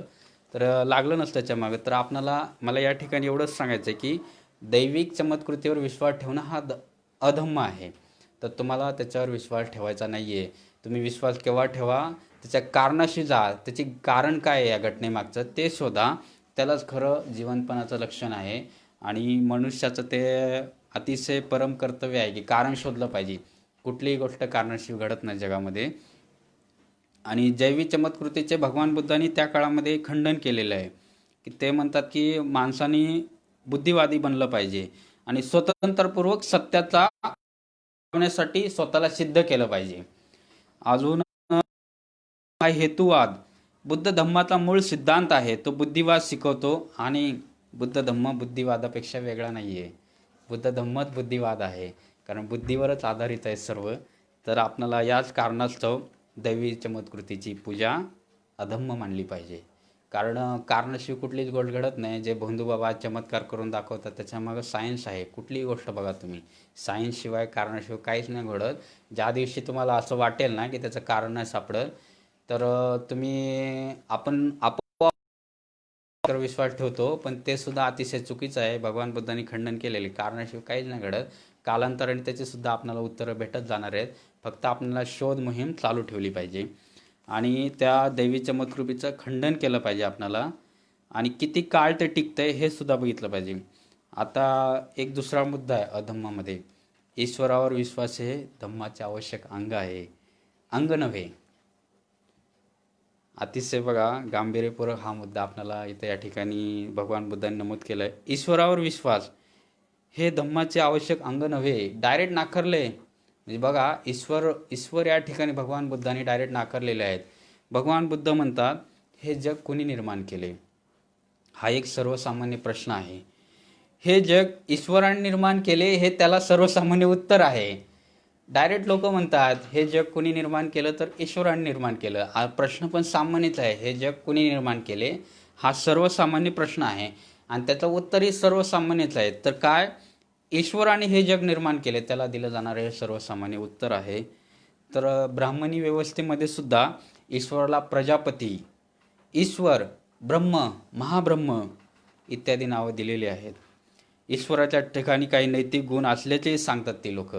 तर लागलं नसतं त्याच्या मागं. तर मला या ठिकाणी एवढंच सांगायचं आहे की दैविक चमत्कृतीवर विश्वास ठेवणं हा अधम्म आहे. तर तुम्हाला त्याच्यावर विश्वास ठेवायचा नाही आहे. तुम्ही विश्वास केव्हा ठेवा, त्याच्या कारणाशी जा, त्याची कारण काय आहे या घटनेमागचं ते शोधा. त्यालाच खरं जीवनपणाचं लक्षण आहे. आणि मनुष्याचं ते अतिशय परम कर्तव्य आहे की कारण शोधलं पाहिजे. कुठलीही गोष्ट कारणाशी घडत नाही जगामध्ये. आणि जैविक चमत्कृतीचे भगवान बुद्धांनी त्या काळामध्ये खंडन केलेलं आहे. की ते म्हणतात की माणसाने बुद्धिवादी बनलं पाहिजे आणि स्वतंत्रपूर्वक सत्याचा साठी स्वतःला सिद्ध केलं पाहिजे. अजून हा हेतुवाद बुद्ध धम्माचा मूळ सिद्धांत आहे. तो बुद्धिवाद शिकवतो आणि बुद्ध धम्म बुद्धिवादापेक्षा वेगळा नाही आहे. बुद्ध धम्मच बुद्धिवाद आहे, कारण बुद्धीवरच आधारित आहे सर्व. तर आपल्याला याच कारणास्तव दैवी चमत्कृतीची पूजा अधम्म मानली पाहिजे. कारण कारणाशिवाय कुठलीच गोष्ट घडत नाही. जे भोंदूबाबा चमत्कार करून दाखवतात त्याच्यामागं सायन्स आहे. कुठलीही गोष्ट बघा तुम्ही, सायन्सशिवाय कारणाशिवाय काहीच नाही घडत. ज्या दिवशी तुम्हाला असं वाटेल ना की त्याचं कारण नाही सापडत, तर तुम्ही आपण आपोआप विश्वास ठेवतो, पण ते सुद्धा अतिशय चुकीचं आहे. भगवान बुद्धांनी खंडन केलेले, कारणाशिवाय काहीच नाही घडत. कालांतराने त्याची सुद्धा आपल्याला उत्तरं भेटत जाणार आहेत. फक्त आपल्याला शोध मोहीम चालू ठेवली पाहिजे आणि त्या दैवी चमत्कृतीचं खंडन केलं पाहिजे आपल्याला. आणि किती काळ ते टिकतंय हे सुद्धा बघितलं पाहिजे. आता एक दुसरा मुद्दा आहे अधम्मामध्ये. ईश्वरावर विश्वास हे धम्माचे आवश्यक अंग आहे, अंग नव्हे. अतिशय बघा गांभीर्यपूर्वक हा मुद्दा आपल्याला इथं या ठिकाणी भगवान बुद्धांनी नमूद केलं आहे. ईश्वरावर विश्वास हे धम्माचे आवश्यक अंग नव्हे. डायरेक्ट नाकारले. म्हणजे बघा ईश्वर या ठिकाणी भगवान बुद्धांनी डायरेक्ट नाकारलेले आहेत. भगवान बुद्ध म्हणतात हे जग कोणी निर्माण केले? हा एक सर्वसामान्य प्रश्न आहे. हे जग ईश्वराने निर्माण केले हे त्याला सर्वसामान्य उत्तर आहे. डायरेक्ट लोक म्हणतात हे जग कोणी निर्माण केलं, तर ईश्वराने निर्माण केलं. हा प्रश्न पण सामान्यच आहे. हे जग कोणी निर्माण केले हा सर्वसामान्य प्रश्न आहे आणि त्याचं उत्तरही सर्वसामान्यच आहे. तर काय, ईश्वराने हे जग निर्माण केले, त्याला दिलं जाणारे हे सर्वसामान्य उत्तर आहे. तर ब्राह्मणी व्यवस्थेमध्ये सुद्धा ईश्वराला प्रजापती, ईश्वर, ब्रह्म, महाब्रह्म इत्यादी नावं दिलेली आहेत. ईश्वराच्या ठिकाणी काही नैतिक गुण असल्याचेही सांगतात ते लोक.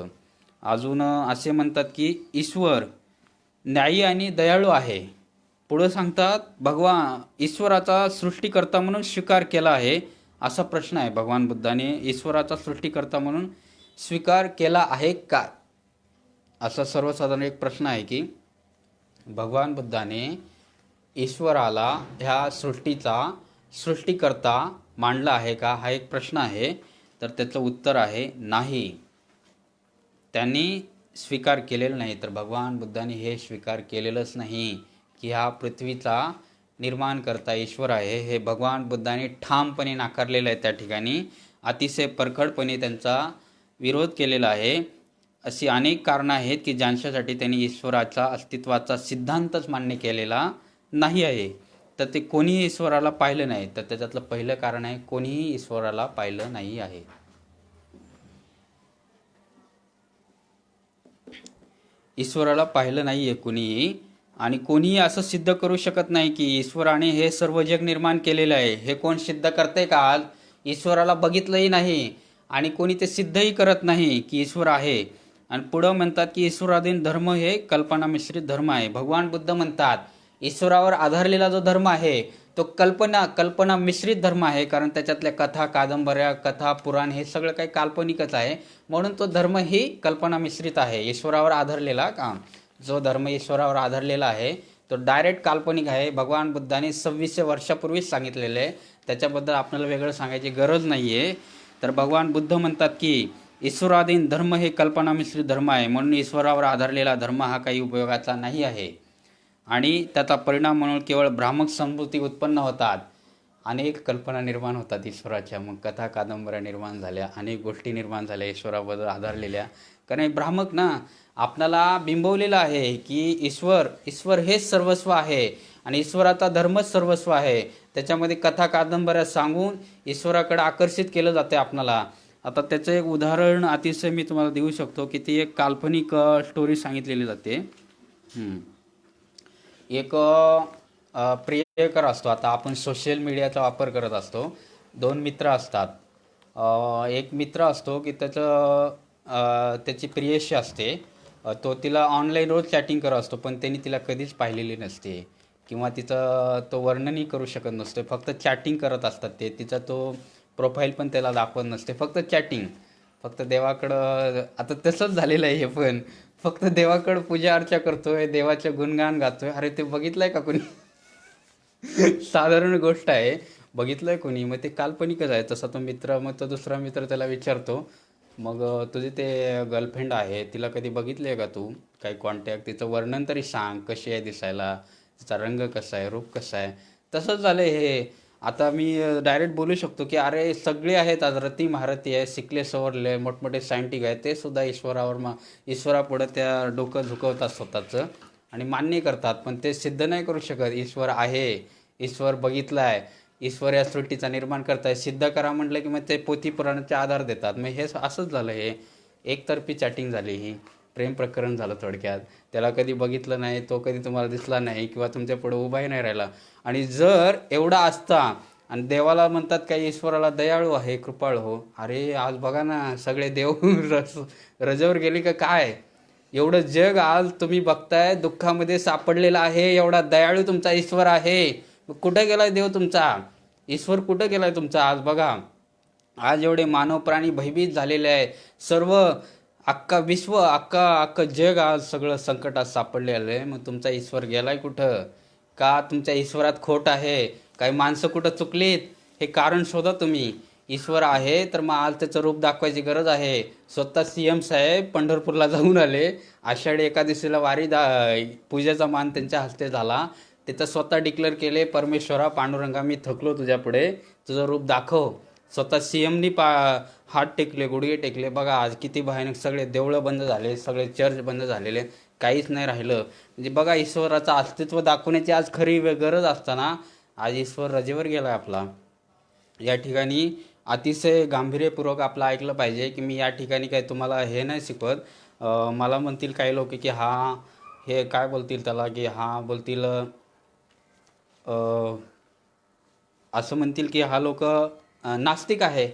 अजून असे म्हणतात की ईश्वर न्यायी आणि दयाळू आहे. पुढं सांगतात भगवान ईश्वराचा सृष्टीकर्ता म्हणून स्वीकार केला आहे. असा प्रश्न आहे. भगवान बुद्धाने ईश्वराचा सृष्टीकर्ता म्हणून स्वीकार केला आहे का, असा सर्वसाधारण एक प्रश्न आहे की भगवान बुद्धाने ईश्वराला ह्या सृष्टीचा सृष्टीकर्ता मानला आहे का, हा एक प्रश्न आहे. तर त्याचं उत्तर आहे नाही. त्यांनी स्वीकार केलेलं नाही. तर भगवान बुद्धांनी हे स्वीकार केलेलंच नाही की हा पृथ्वीचा निर्माण करता ईश्वर आहे. हे भगवान बुद्धांनी ठामपणे नाकारलेलं आहे. त्या ठिकाणी अतिशय परखडपणे त्यांचा विरोध केलेला आहे. अशी अनेक कारणं आहेत की ज्यांच्यासाठी त्यांनी ईश्वराचा अस्तित्वाचा सिद्धांतच मान्य केलेला नाही आहे. तर ते कोणीही ईश्वराला पाहिलं नाही. तर त्याच्यातलं पहिलं कारण आहे कोणीही ईश्वराला पाहिलं नाही आहे. ईश्वराला पाहिलं नाही आहे कुणीही, आणि कोणीही असं सिद्ध करू शकत नाही की ईश्वराने हे सर्व जग निर्माण केलेलं आहे. हे कोण सिद्ध करते का? आज ईश्वराला बघितलंही नाही आणि कोणी ते सिद्धही करत नाही की ईश्वर आहे. आणि पुढं म्हणतात की ईश्वराधीन धर्म हे कल्पना मिश्रित धर्म आहे. भगवान बुद्ध म्हणतात ईश्वरावर आधारलेला जो धर्म आहे तो कल्पना मिश्रित धर्म आहे. कारण त्याच्यातल्या कथा, कादंबऱ्या, कथा, पुराण हे सगळं काही काल्पनिकच आहे. म्हणून तो धर्म ही कल्पना मिश्रित आहे. ईश्वरावर आधारलेला जो धर्म ईश्वरावर आधारलेला आहे तो डायरेक्ट काल्पनिक आहे. भगवान बुद्धाने 2600 वर्षापूर्वीच सांगितलेलं आहे. त्याच्याबद्दल आपल्याला वेगळं सांगायची गरज नाही आहे. तर भगवान बुद्ध म्हणतात की ईश्वराधीन धर्म हे कल्पना मिश्रित धर्म आहे. म्हणून ईश्वरावर आधारलेला धर्म हा काही उपयोगाचा नाही आहे. आणि त्याचा परिणाम म्हणून केवळ भ्रामक समजुती उत्पन्न होतात. अनेक कल्पना निर्माण होतात ईश्वराच्या. मग कथा, कादंबऱ्या निर्माण झाल्या, अनेक गोष्टी निर्माण झाल्या ईश्वराबद्दल आधारलेल्या. कारण भ्रामक ना आपल्याला बिंबवलेलं आहे की ईश्वर हेच सर्वस्व आहे आणि ईश्वराचा धर्मच सर्वस्व आहे. त्याच्यामध्ये कथा, कादंबऱ्या सांगून ईश्वराकडे आकर्षित केलं जाते आपल्याला. आता त्याचं एक उदाहरण अतिशय मी तुम्हाला देऊ शकतो की ती एक काल्पनिक स्टोरी सांगितलेली जाते. एक प्रियकर असतो. आता आपण सोशल मीडियाचा वापर करत असतो. 2 मित्र असतात. एक मित्र असतो की त्याची प्रियशी असते. तो तिला ऑनलाईन रोज चॅटिंग करत असतो, पण त्यांनी तिला कधीच पाहिलेली नसते किंवा तिचं तो वर्णनही करू शकत नसतो. फक्त चॅटिंग करत असतात ते. तिचा तो प्रोफाईल पण त्याला दाखवत नसते. फक्त चॅटिंग. फक्त देवाकडं आता तसंच झालेलं आहे हे पण. फक्त देवाकडं पूजा अर्चा करतोय, देवाचे गुणगान गातोय. अरे ते बघितलंय का कोणी? साधारण गोष्ट आहे. बघितलंय कोणी? मग ते काल्पनिकच आहे. तसा तो मित्र, मग तो दुसरा मित्र त्याला विचारतो, मग तुझी ते गर्लफ्रेंड आहे, तिला कधी बघितली आहे का तू? काही कॉन्टॅक्ट, तिचं वर्णन तरी सांग, कशी आहे दिसायला, तिचा रंग कसा आहे, रूप कसं आहे. तसंच झालं हे. आता मी डायरेक्ट बोलू शकतो की अरे सगळे आहेत आज, रती महारथी आहे, शिकले सवरले मोठमोठे सायंटिस्ट आहेत, ते सुद्धा ईश्वरापुढं त्या डोकं झुकवतात स्वतःचं. आणि मान्य करतात, पण ते सिद्ध नाही करू शकत. ईश्वर आहे, ईश्वर बघितलाय, ईश्वर या सृष्टीचा निर्माण करताय, सिद्ध करा म्हटलं की मग ते पोथी पुराणाचे आधार देतात. मग हे असंच झालं. हे एकतर्फी चॅटिंग झाली, ही प्रेम प्रकरण झालं थोडक्यात. त्याला कधी बघितलं नाही, तो कधी तुम्हाला दिसला नाही किंवा तुमच्या पुढे उभाही नाही राहिला. आणि जर एवढा असता आणि देवाला म्हणतात काही ईश्वराला दयाळू आहे, कृपाळू हो, अरे आज बघा ना सगळे देव रजेवर गेले का काय. एवढं जग आज तुम्ही बघताय दुःखामध्ये सापडलेलं आहे, एवढा दयाळू तुमचा ईश्वर आहे. मग कुठं गेलाय देव तुमचा, ईश्वर कुठं गेलाय तुमचा. आज बघा, आज एवढे मानव प्राणी भयभीत झालेले आहे. सर्व अख्खा विश्व, अख्खं जग आज सगळं संकटात सापडलेलं आहे. मग तुमचा ईश्वर गेलाय कुठं, का तुमच्या ईश्वरात खोट आहे, काही माणसं कुठं चुकलीत, हे कारण शोधा तुम्ही. ईश्वर आहे तर मग आज त्याचं रूप दाखवायची गरज आहे. स्वतः CM साहेब पंढरपूरला जाऊन आले. आषाढी एकादशीला पूजेचा मान त्यांच्या हस्ते झाला. तिथं स्वतः डिक्लेअर केले, परमेश्वरा पांडुरंगा मी थकलो तुझ्या पुढे, तुझं रूप दाखव. स्वतः CMनी हात टेकले, गुडघे टेकले. बघा आज किती भयानक, सगळे देवळं बंद झाले, सगळे चर्च बंद झालेले, काहीच नाही राहिलं. म्हणजे बघा, ईश्वराचं अस्तित्व दाखवण्याची आज खरी गरज असताना आज ईश्वर रजेवर गेला आपला. या ठिकाणी अतिशय गांभीर्यपूर्वक आपलं ऐकलं पाहिजे की मी या ठिकाणी काही तुम्हाला हे नाही शिकवत. मला म्हणतील काही लोक की हा, हे काय बोलतील त्याला, की हा बोलतील असं म्हणतील की हा लोक नास्तिक आहे,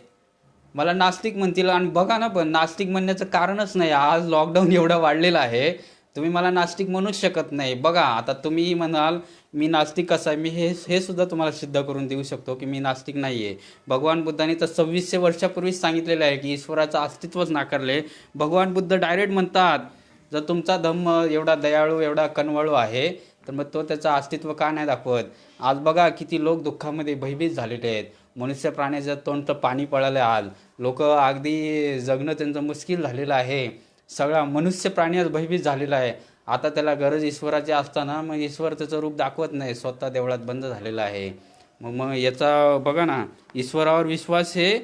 मला नास्तिक म्हणतील. आणि बघा ना, पण नास्तिक म्हणण्याचं कारणच नाही. आज लॉकडाऊन एवढा वाढलेला आहे, तुम्ही मला नास्तिक म्हणूच शकत नाही. बघा आता तुम्ही म्हणाल मी नास्तिक कसा आहे, मी हे सुद्धा तुम्हाला सिद्ध करून देऊ शकतो की मी नास्तिक नाही आहे. भगवान बुद्धांनी तर 2600 वर्षापूर्वीच सांगितलेलं आहे की ईश्वराचं अस्तित्वच नाकारले. भगवान बुद्ध डायरेक्ट म्हणतात, जर तुमचा धम्म एवढा दयाळू, एवढा कनवळू आहे, तर मग तो त्याचं अस्तित्व का नाही दाखवत. आज बघा किती लोक दुःखामध्ये भयभीत झालेले आहेत. मनुष्य प्राण्याचं तोंड तर पाणी पळालं. आज लोक अगदी जगणं त्यांचं मुश्किल झालेलं आहे. सगळा मनुष्य प्राणी आज भयभीत झालेला आहे. आता त्याला गरज ईश्वराची असताना मग ईश्वर त्याचं रूप दाखवत नाही, स्वतः देवळात बंद झालेला आहे. मग याचा बघा ना, ईश्वरावर विश्वास हे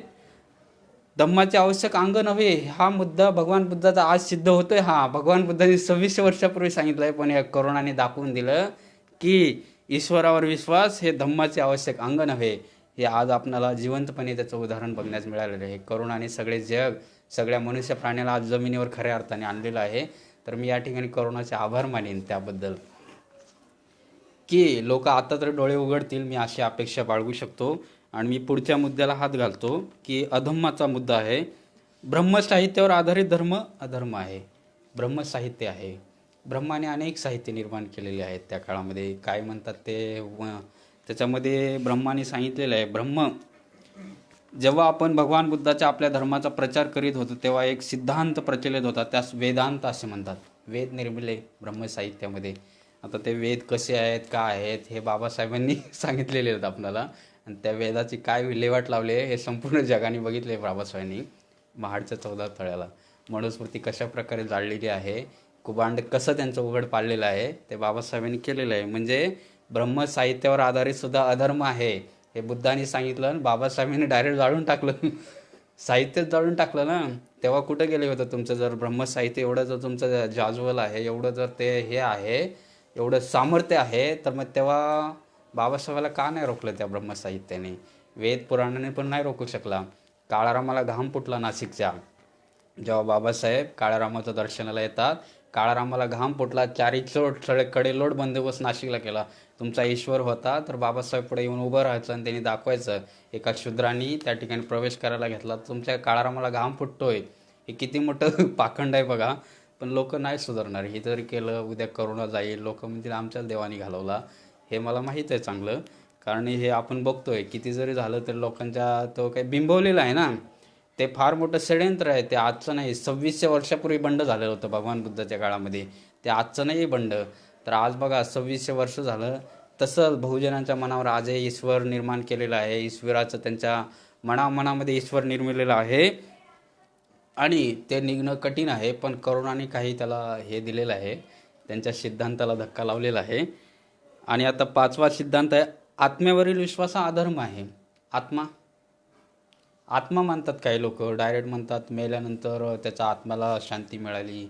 धम्माचे आवश्यक अंग नव्हे, हा मुद्दा भगवान बुद्धाचा आज सिद्ध होतोय. हा भगवान बुद्धांनी 2600 वर्षापूर्वी सांगितलंय, पण या कोरोनाने दाखवून दिलं की ईश्वरावर विश्वास हे धम्माचे आवश्यक अंग नव्हे. हे आज आपल्याला जिवंतपणे त्याचं उदाहरण बघण्यास मिळालेलं आहे. कोरोनाने सगळे जग, सगळ्या मनुष्य प्राण्याला आज जमिनीवर खऱ्या अर्थाने आणलेलं आहे. तर मी या ठिकाणी कोरोनाचे आभार मानेन त्याबद्दल, की लोक आता तर डोळे उघडतील, मी अशी अपेक्षा बाळगू शकतो. आणि मी पुढच्या मुद्द्याला हात घालतो की अधम्माचा मुद्दा आहे. ब्रह्मसाहित्यावर आधारित धर्म अधर्म आहे. ब्रह्मसाहित्य आहे, ब्रह्माने अनेक साहित्य निर्माण केलेले आहेत त्या काळामध्ये. काय म्हणतात ते, त्याच्यामध्ये ब्रह्माने सांगितलेलं आहे. जेव्हा आपण भगवान बुद्धाच्या आपल्या धर्माचा प्रचार करीत होतो तेव्हा एक सिद्धांत प्रचलित होता, त्यास वेदांत असे म्हणतात. वेद निर्मिले ब्रह्मसाहित्यामध्ये. आता ते वेद कसे आहेत, काय आहेत, हे बाबासाहेबांनी सांगितलेले आहेत आपल्याला. आणि त्या वेदाची काय विल्हेवाट लावली आहे हे संपूर्ण जगाने बघितले. बाबासाहेबांनी महाडच्या 14 तळ्याला मनुस्मृती कशा प्रकारे जाळलेली आहे, कुभांड कसं त्यांचं उघड पाडलेलं आहे, ते बाबासाहेबांनी केलेलं आहे. म्हणजे ब्रह्मसाहित्यावर आधारित सुद्धा अधर्म आहे हे बुद्धांनी सांगितलं आणि बाबासाहेबांनी डायरेक्ट जाळून टाकलं. साहित्यच जाळून टाकलं ना. तेव्हा कुठं गेले होतं तुमचं, जर ब्रह्मसाहित्य एवढं जर तुमचं जाज्वल आहे, एवढं जर ते हे आहे, एवढं सामर्थ्य आहे, तर मग तेव्हा बाबासाहेबाला का नाही रोखलं त्या ब्रह्मसाहित्याने. वेद पुराणाने पण नाही रोखू शकला. काळारामाला घाम फुटला नाशिकच्या, जेव्हा बाबासाहेब काळारामाच्या दर्शनाला येतात, काळारामाला घाम फुटला. कडेलोट बंदोबस्त नाशिकला केला. तुमचा ईश्वर होता तर बाबासाहेब पुढे येऊन उभं राहायचं आणि त्यांनी दाखवायचं. एका शूद्रांनी त्या ठिकाणी प्रवेश करायला घेतला, तुमच्या काळारामाला घाम फुटतोय. हे किती मोठं पाखंड आहे बघा. पण लोक नाही सुधारणार. हे जरी केलं, उद्या करोना जाईल, लोक म्हणतील आमच्याच देवानी घालवला. हे मला माहीत आहे चांगलं, कारण हे आपण बघतोय. किती जरी झालं तरी लोकांच्या तो काही बिंबवलेला आहे ना, ते फार मोठं षड्यंत्र आहे. ते आजचं नाही, 2600 वर्षापूर्वी बंड झालेलं होतं भगवान बुद्धाच्या काळामध्ये. ते आजचं नाही बंड. तर आज बघा 2600 वर्ष झालं. तसं बहुजनांच्या मनावर आजही ईश्वर निर्माण केलेलं आहे. ईश्वराचं त्यांच्या मनामध्ये ईश्वर निर्मिलेलं आहे आणि ते निघणं कठीण आहे. पण करोनाने काही त्याला हे दिलेलं आहे, त्यांच्या सिद्धांताला धक्का लावलेला आहे. आणि आता 5वा सिद्धांत आहे, आत्म्यावरील विश्वास हा अधर्म आहे. आत्मा मानतात काही लोक, डायरेक्ट म्हणतात मेल्यानंतर त्याच्या आत्म्याला शांती मिळाली,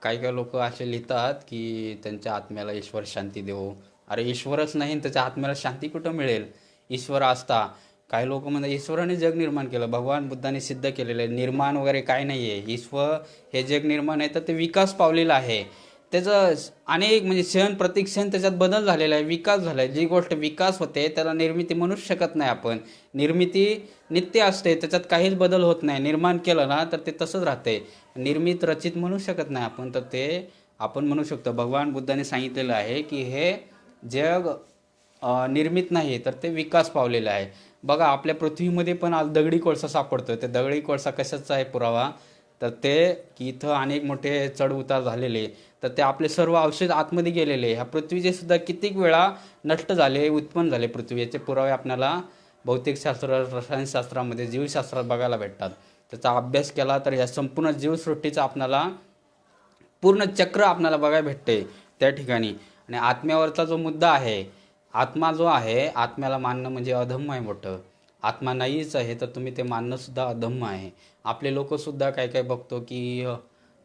काही काही लोक असे लिहितात की त्यांच्या आत्म्याला ईश्वर शांती देवो. अरे ईश्वरच नाही आणि त्याच्या आत्म्याला शांती कुठं मिळेल? ईश्वर असता. काही लोक म्हणतात ईश्वराने जग निर्माण केलं. भगवान बुद्धाने सिद्ध केलेलं आहे निर्माण वगैरे काय नाही आहे. ईश्वर हे जग निर्माण आहे तर ते विकास पावलेलं आहे. त्याचं अनेक म्हणजे क्षण प्रति क्षण त्याच्यात बदल झालेला आहे, विकास झाला आहे. जी गोष्ट विकास होते त्याला निर्मिती म्हणूच शकत नाही आपण. निर्मिती नित्य असते, त्याच्यात काहीच बदल होत नाही. निर्माण केलं ना तर ते तसंच राहते. निर्मित रचित म्हणू शकत नाही आपण, तर ते आपण म्हणू शकतो. भगवान बुद्धाने सांगितलेलं आहे की हे जग निर्मित नाही तर ते विकास पावलेलं आहे. बघा आपल्या पृथ्वीमध्ये पण आज दगडी कोळसा सापडतो. ते दगडी कोळसा कशाचा आहे पुरावा? तर ते की इथं अनेक मोठे चढ उतार झालेले, तर ते आपले सर्व औषध आतमध्ये गेलेले. ह्या पृथ्वीचे सुद्धा कित्येक वेळा नष्ट झाले, उत्पन्न झाले पृथ्वी. याचे पुरावे आपल्याला भौतिकशास्त्र, रसायनशास्त्रामध्ये, जीवशास्त्रात बघायला भेटतात. त्याचा अभ्यास केला तर या संपूर्ण जीवसृष्टीचा आपल्याला पूर्ण चक्र आपल्याला बघायला भेटते त्या ठिकाणी. आणि आत्म्यावरचा जो मुद्दा आहे, आत्मा जो आहे, आत्म्याला मानणं म्हणजे अधम्म आहे मोठं. आत्मा नाहीच आहे तर तुम्ही ते मानणं सुद्धा अधम्म आहे. आपले लोकसुद्धा काय काय बघतो की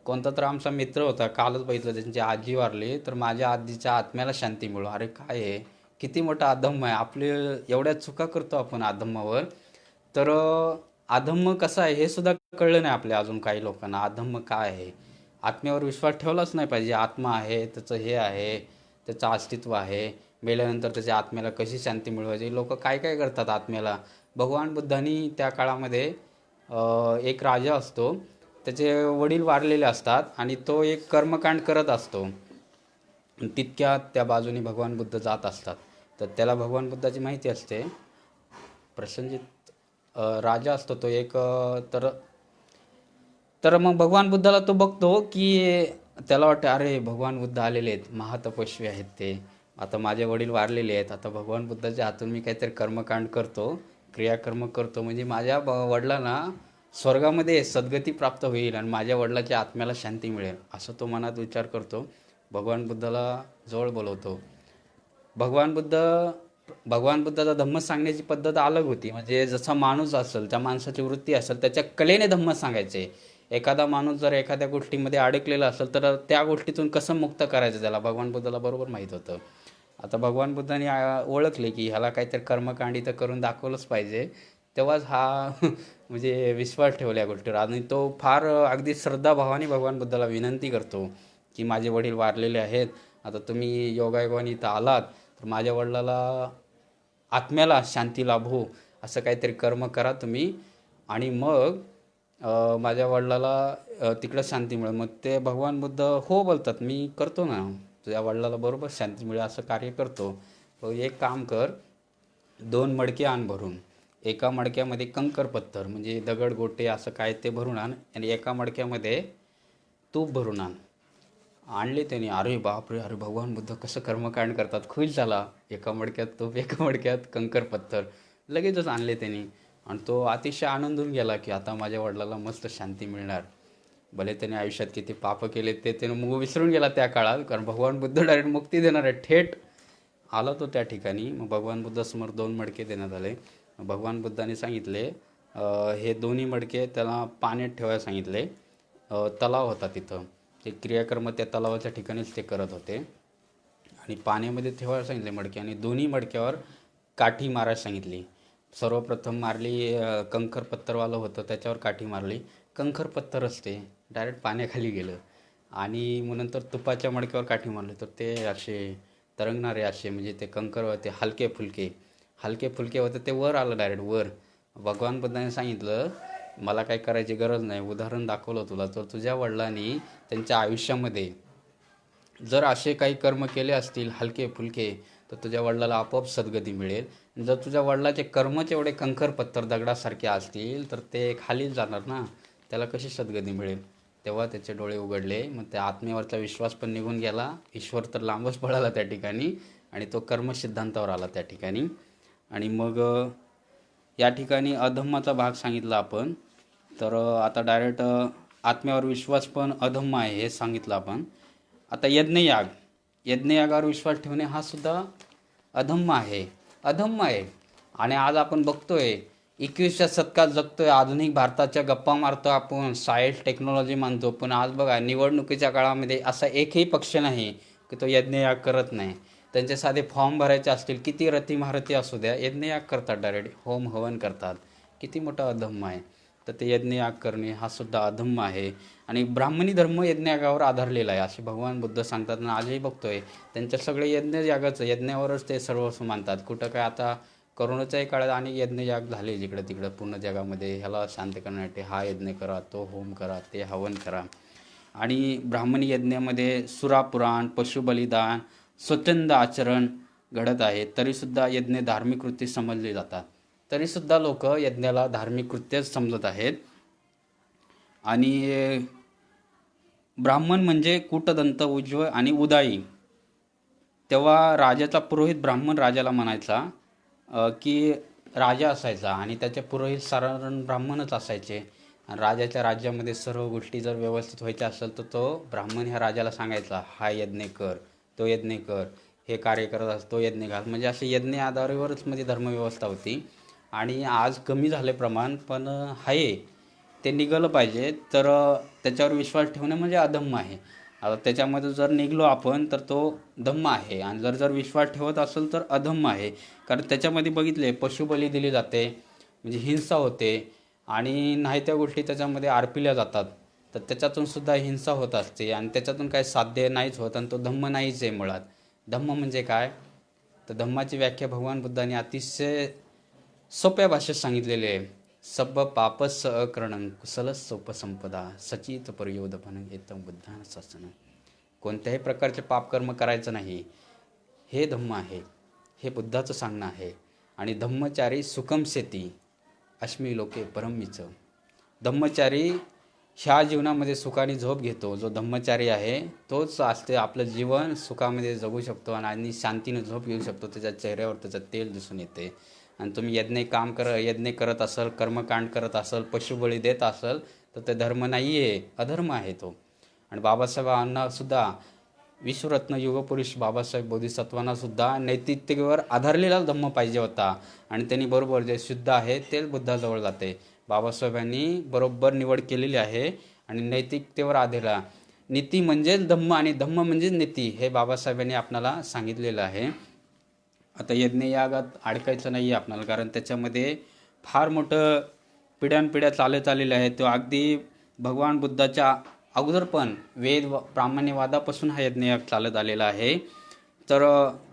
कोणता तर आमचा मित्र होता, कालच बघितलं त्यांची आजी वारली, तर माझ्या आजीच्या आत्म्याला शांती मिळो. अरे काय आहे, किती मोठा अधम्म आहे. आपले एवढ्या चुका करतो आपण अधम्मावर. तर अधम्म कसं आहे हे सुद्धा कळलं नाही आपल्या अजून काही लोकांना. अधम्म काय आहे? आत्म्यावर विश्वास ठेवलाच नाही पाहिजे. आत्मा आहे, त्याचं हे आहे, त्याचं अस्तित्व आहे. मेल्यानंतर त्याच्या आत्म्याला कशी शांती मिळवायची. लोक काय काय करतात आत्म्याला. भगवान बुद्धांनी त्या काळामध्ये एक राजा असतो, त्याचे वडील वारलेले असतात आणि तो एक कर्मकांड करत असतो. तितक्यात त्या बाजूने भगवान बुद्ध जात असतात. तर त्याला भगवान बुद्धाची माहिती असते. प्रसंजित राजा असतो तो एक. तर तर मग भगवान बुद्धाला तो बघतो की त्याला वाटतं अरे भगवान बुद्ध आलेले आहेत, महातपस्वी आहेत ते. आता माझे वडील वारलेले आहेत, आता भगवान बुद्धाच्या हातून मी काहीतरी कर्मकांड करतो, क्रियाकर्म करतो, म्हणजे माझ्या वडिलांना स्वर्गामध्ये सद्गती प्राप्त होईल आणि माझ्या वडिलाच्या आत्म्याला शांती मिळेल, असं तो मनात विचार करतो. भगवान बुद्धाला जवळ बोलवतो. भगवान बुद्ध भगवान बुद्धाचा धम्म सांगण्याची पद्धत अलग होती. म्हणजे जसा माणूस असेल, त्या माणसाची वृत्ती असेल, त्याच्या कलेने धम्म सांगायचे. एखादा माणूस जर एखाद्या गोष्टीमध्ये अडकलेला असेल तर त्या गोष्टीतून कसं मुक्त करायचं त्याला भगवान बुद्धाला बरोबर माहीत होतं. आता भगवान बुद्धाने ओळखले की ह्याला काहीतरी कर्मकांडी तर करून दाखवलंच पाहिजे. तेव्हाच हा म्हणजे विश्वास ठेवला या गोष्टीवर. आणि तो फार अगदी श्रद्धाभावाने भगवान बुद्धाला विनंती करतो की माझे वडील वारलेले आहेत, आता तुम्ही योगायोगाने इथं आलात तर माझ्या वडिलाला आत्म्याला शांती लाभो, असं काहीतरी कर्म करा तुम्ही आणि मग माझ्या वडिलाला तिकडं शांती मिळेल. मग ते भगवान बुद्ध हो बोलतात, मी करतो ना, तुझ्या वडिलाला बरोबर शांती मिळेल असं कार्य करतो. एक काम कर, 2 मडके आण भरून. एका मडक्यामध्ये कंकर पत्थर म्हणजे दगड गोटे असं काय ते भरून आण आणि एका मडक्यामध्ये तूप भरून आण. आणले त्याने. अरे बापरे, अरे भगवान बुद्ध कसं कर्मकांड करतात, खुश झाला. एका मडक्यात तूप, एका मडक्यात कंकर पत्थर लगेचच आणले त्यांनी. आणि तो अतिशय आनंदून गेला की आता माझ्या वडिलाला मस्त शांती मिळणार. भले त्याने आयुष्यात किती पाप केले ते त्याने मग विसरून गेला त्या काळात, कारण भगवान बुद्ध डायरेक्ट मुक्ती देणार आहे. थेट आला तो त्या ठिकाणी. मग भगवान बुद्धासमोर 2 मडके देण्यात आले. भगवान बुद्धाने सांगितले हे दोन्ही मडके त्याला पाण्यात ठेवायला सांगितले. तलाव होता तिथं, ते क्रियाकर्म त्या तलावाच्या ठिकाणीच ते करत होते. आणि पाण्यामध्ये ठेवायला सांगितले मडके आणि दोन्ही मडक्यावर काठी मारायला सांगितली. सर्वप्रथम मारली, कंकर पत्थरवालं होतं त्याच्यावर काठी मारली. कंकर पत्थर असते, डायरेक्ट पाण्याखाली गेलं. आणि मग नंतर तुपाच्या मडक्यावर काठी मारली तर ते असे तरंगणारे असे म्हणजे ते कंकर होते हलके फुलके होते, ते वर आलं डायरेक्ट वर. भगवान बुद्धाने सांगितलं मला काय करायची गरज नाही, उदाहरण दाखवलं तुला. तर तुझ्या वडिलांनी त्यांच्या आयुष्यामध्ये जर असे काही कर्म केले असतील हलके फुलके तर तुझ्या वडिलाला आपोआप सद्गती मिळेल. जर तुझ्या वडिलाचे कर्मच एवढे कंकर पत्थर दगडासारखे असतील तर ते खालीच जाणार ना, त्याला कशी सद्गती मिळेल. तेव्हा त्याचे डोळे उघडले. मग त्या आत्मेवरचा विश्वास पण निघून गेला. ईश्वर तर लांबच पळाला त्या ठिकाणी आणि तो कर्मसिद्धांतावर आला त्या ठिकाणी. आणि मग या ठिकाणी अधम्माचा भाग सांगितला आपण. तर आता डायरेक्ट आत्म्यावर विश्वास पण अधम्म आहे हे सांगितलं आपण. आता यज्ञयागावर विश्वास ठेवणे हा सुद्धा अधम्म आहे. आणि आज आपण बघतोय 21व्या शतकात जगतोय, आधुनिक भारताच्या गप्पा मारतो आपण, सायन्स टेक्नॉलॉजी मानतो, पण आज बघा निवडणुकीच्या काळामध्ये असा एकही पक्ष नाही की तो यज्ञयाग करत नाही. त्यांचे साधे फॉर्म भरायचे असतील, किती रती महारथी असू द्या, यज्ञयाग करतात, डायरेक्ट होम हवन करतात. किती मोठा अधम्म आहे. तर ते यज्ञयाग करणे हा सुद्धा अधम्म आहे. आणि ब्राह्मणी धर्म यज्ञयागावर आधारलेला आहे असे भगवान बुद्ध सांगतात. आणि आजही बघतोय त्यांच्या सगळे यज्ञयागाचं, यज्ञावरच ते सर्वस्व मानतात. कुठं काय आता करोनाच्याही काळात अनेक यज्ञयाग झाले जिकडं तिकडं पूर्ण जगामध्ये. ह्याला शांत करण्यासाठी हा यज्ञ करा, तो होम करा, ते हवन करा. आणि ब्राह्मणी यज्ञामध्ये सुरापुराण, पशुबलिदान, स्वच्छंद आचरण घडत आहे. तरीसुद्धा यज्ञ धार्मिक कृती समजले जातात. तरीसुद्धा लोक यज्ञाला धार्मिक कृत्यच समजत आहेत. आणि ब्राह्मण म्हणजे कूटदंत, उज्ज्व आणि उदाई. तेव्हा राजाचा पुरोहित ब्राह्मण राजाला म्हणायचा की राजा असायचा आणि त्याचे पुरोहित साधारण ब्राह्मणच असायचे. आणि राजाच्या राज्यामध्ये सर्व गोष्टी जर व्यवस्थित व्हायच्या असेल तर तो ब्राह्मण ह्या राजाला सांगायचा, हा यज्ञ कर, तो यज्ञ कर, हे कार्य करत असतो तो यज्ञ घाल. म्हणजे असे यज्ञ आधारावरच म्हणजे धर्मव्यवस्था होती. आणि आज कमी झाले प्रमाण, पण आहे ते निघालं पाहिजे. तर त्याच्यावर विश्वास ठेवणं म्हणजे अधम्म आहे. आता त्याच्यामध्ये जर निघलो आपण तर तो धम्म आहे. आणि जर विश्वास ठेवत असेल तर अधम्म आहे. कारण त्याच्यामध्ये बघितले पशुबली दिली जाते, म्हणजे हिंसा होते. आणि नाही त्या गोष्टी त्याच्यामध्ये अर्पिल्या जातात, तर त्याच्यातून सुद्धा हिंसा होत असते. आणि त्याच्यातून काही साध्य नाहीच होत. आणि तो धम्म नाहीच आहे मुळात. धम्म म्हणजे काय, तर धम्माची व्याख्या भगवान बुद्धांनी अतिशय सोप्या भाषेत सांगितलेली आहे. सब पापस अकरणं कुशलस सोपसंपदा सचित पर्योदपनं एतं बुद्धान शासनं. कोणत्याही प्रकारचे पापकर्म करायचं नाही, हे धम्म आहे, हे बुद्धाचं सांगणं आहे. आणि धम्मचारी सुखम सेती अश्मी लोके परमीच. धम्मचारी ह्या जीवनामध्ये सुखाने झोप घेतो. जो धम्मचारी आहे तोच असते आपलं जीवन सुखामध्ये जगू शकतो आणि शांतीने झोप घेऊ शकतो. त्याच्या चेहऱ्यावर त्याचं तेल दिसून येते. आणि तुम्ही यज्ञ करत असाल, कर्मकांड करत असाल, पशुबळी देत असाल, तर ते धर्म नाही आहे, अधर्म आहे तो. आणि बाबासाहेबांना सुद्धा, विश्वरत्न युगपुरुष बाबासाहेब बोधिसत्वांना सुद्धा नैतिकतेवर आधारलेला धम्म पाहिजे होता. आणि त्यांनी बरोबर जे शुद्ध आहे तेच बुद्धाजवळ जाते. बाबासाहेबांनी बरोबर निवड केलेली आहे. आणि नैतिकतेवर आधारला नीती म्हणजेच धम्म आणि धम्म म्हणजेच नीती, हे बाबासाहेबांनी आपल्याला सांगितलेलं आहे. आता यज्ञयागात अडकायचं नाही आहे आपल्याला, कारण त्याच्यामध्ये फार मोठं पिढ्यानपिढ्या चालत आलेलं आहे. तो अगदी भगवान बुद्धाच्या अगोदर पण प्रामाण्यवादापासून हा यज्ञयाग चालत आलेला आहे. तर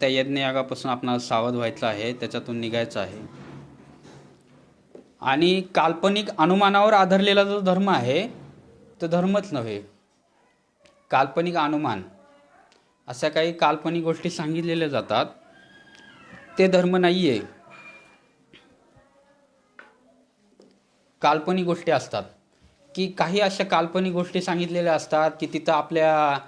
त्या यज्ञयागापासून आपल्याला सावध व्हायचं आहे, त्याच्यातून निघायचं आहे. आणि काल्पनिक अनुमानावर आधारलेला जो धर्म आहे तो धर्मच नव्हे. काल्पनिक अनुमान, अशा काही काल्पनिक गोष्टी सांगितलेल्या जातात, ते धर्म नाही आहे. काल्पनिक गोष्टी असतात की काही अशा काल्पनिक गोष्टी सांगितलेल्या असतात की तिथं आपल्या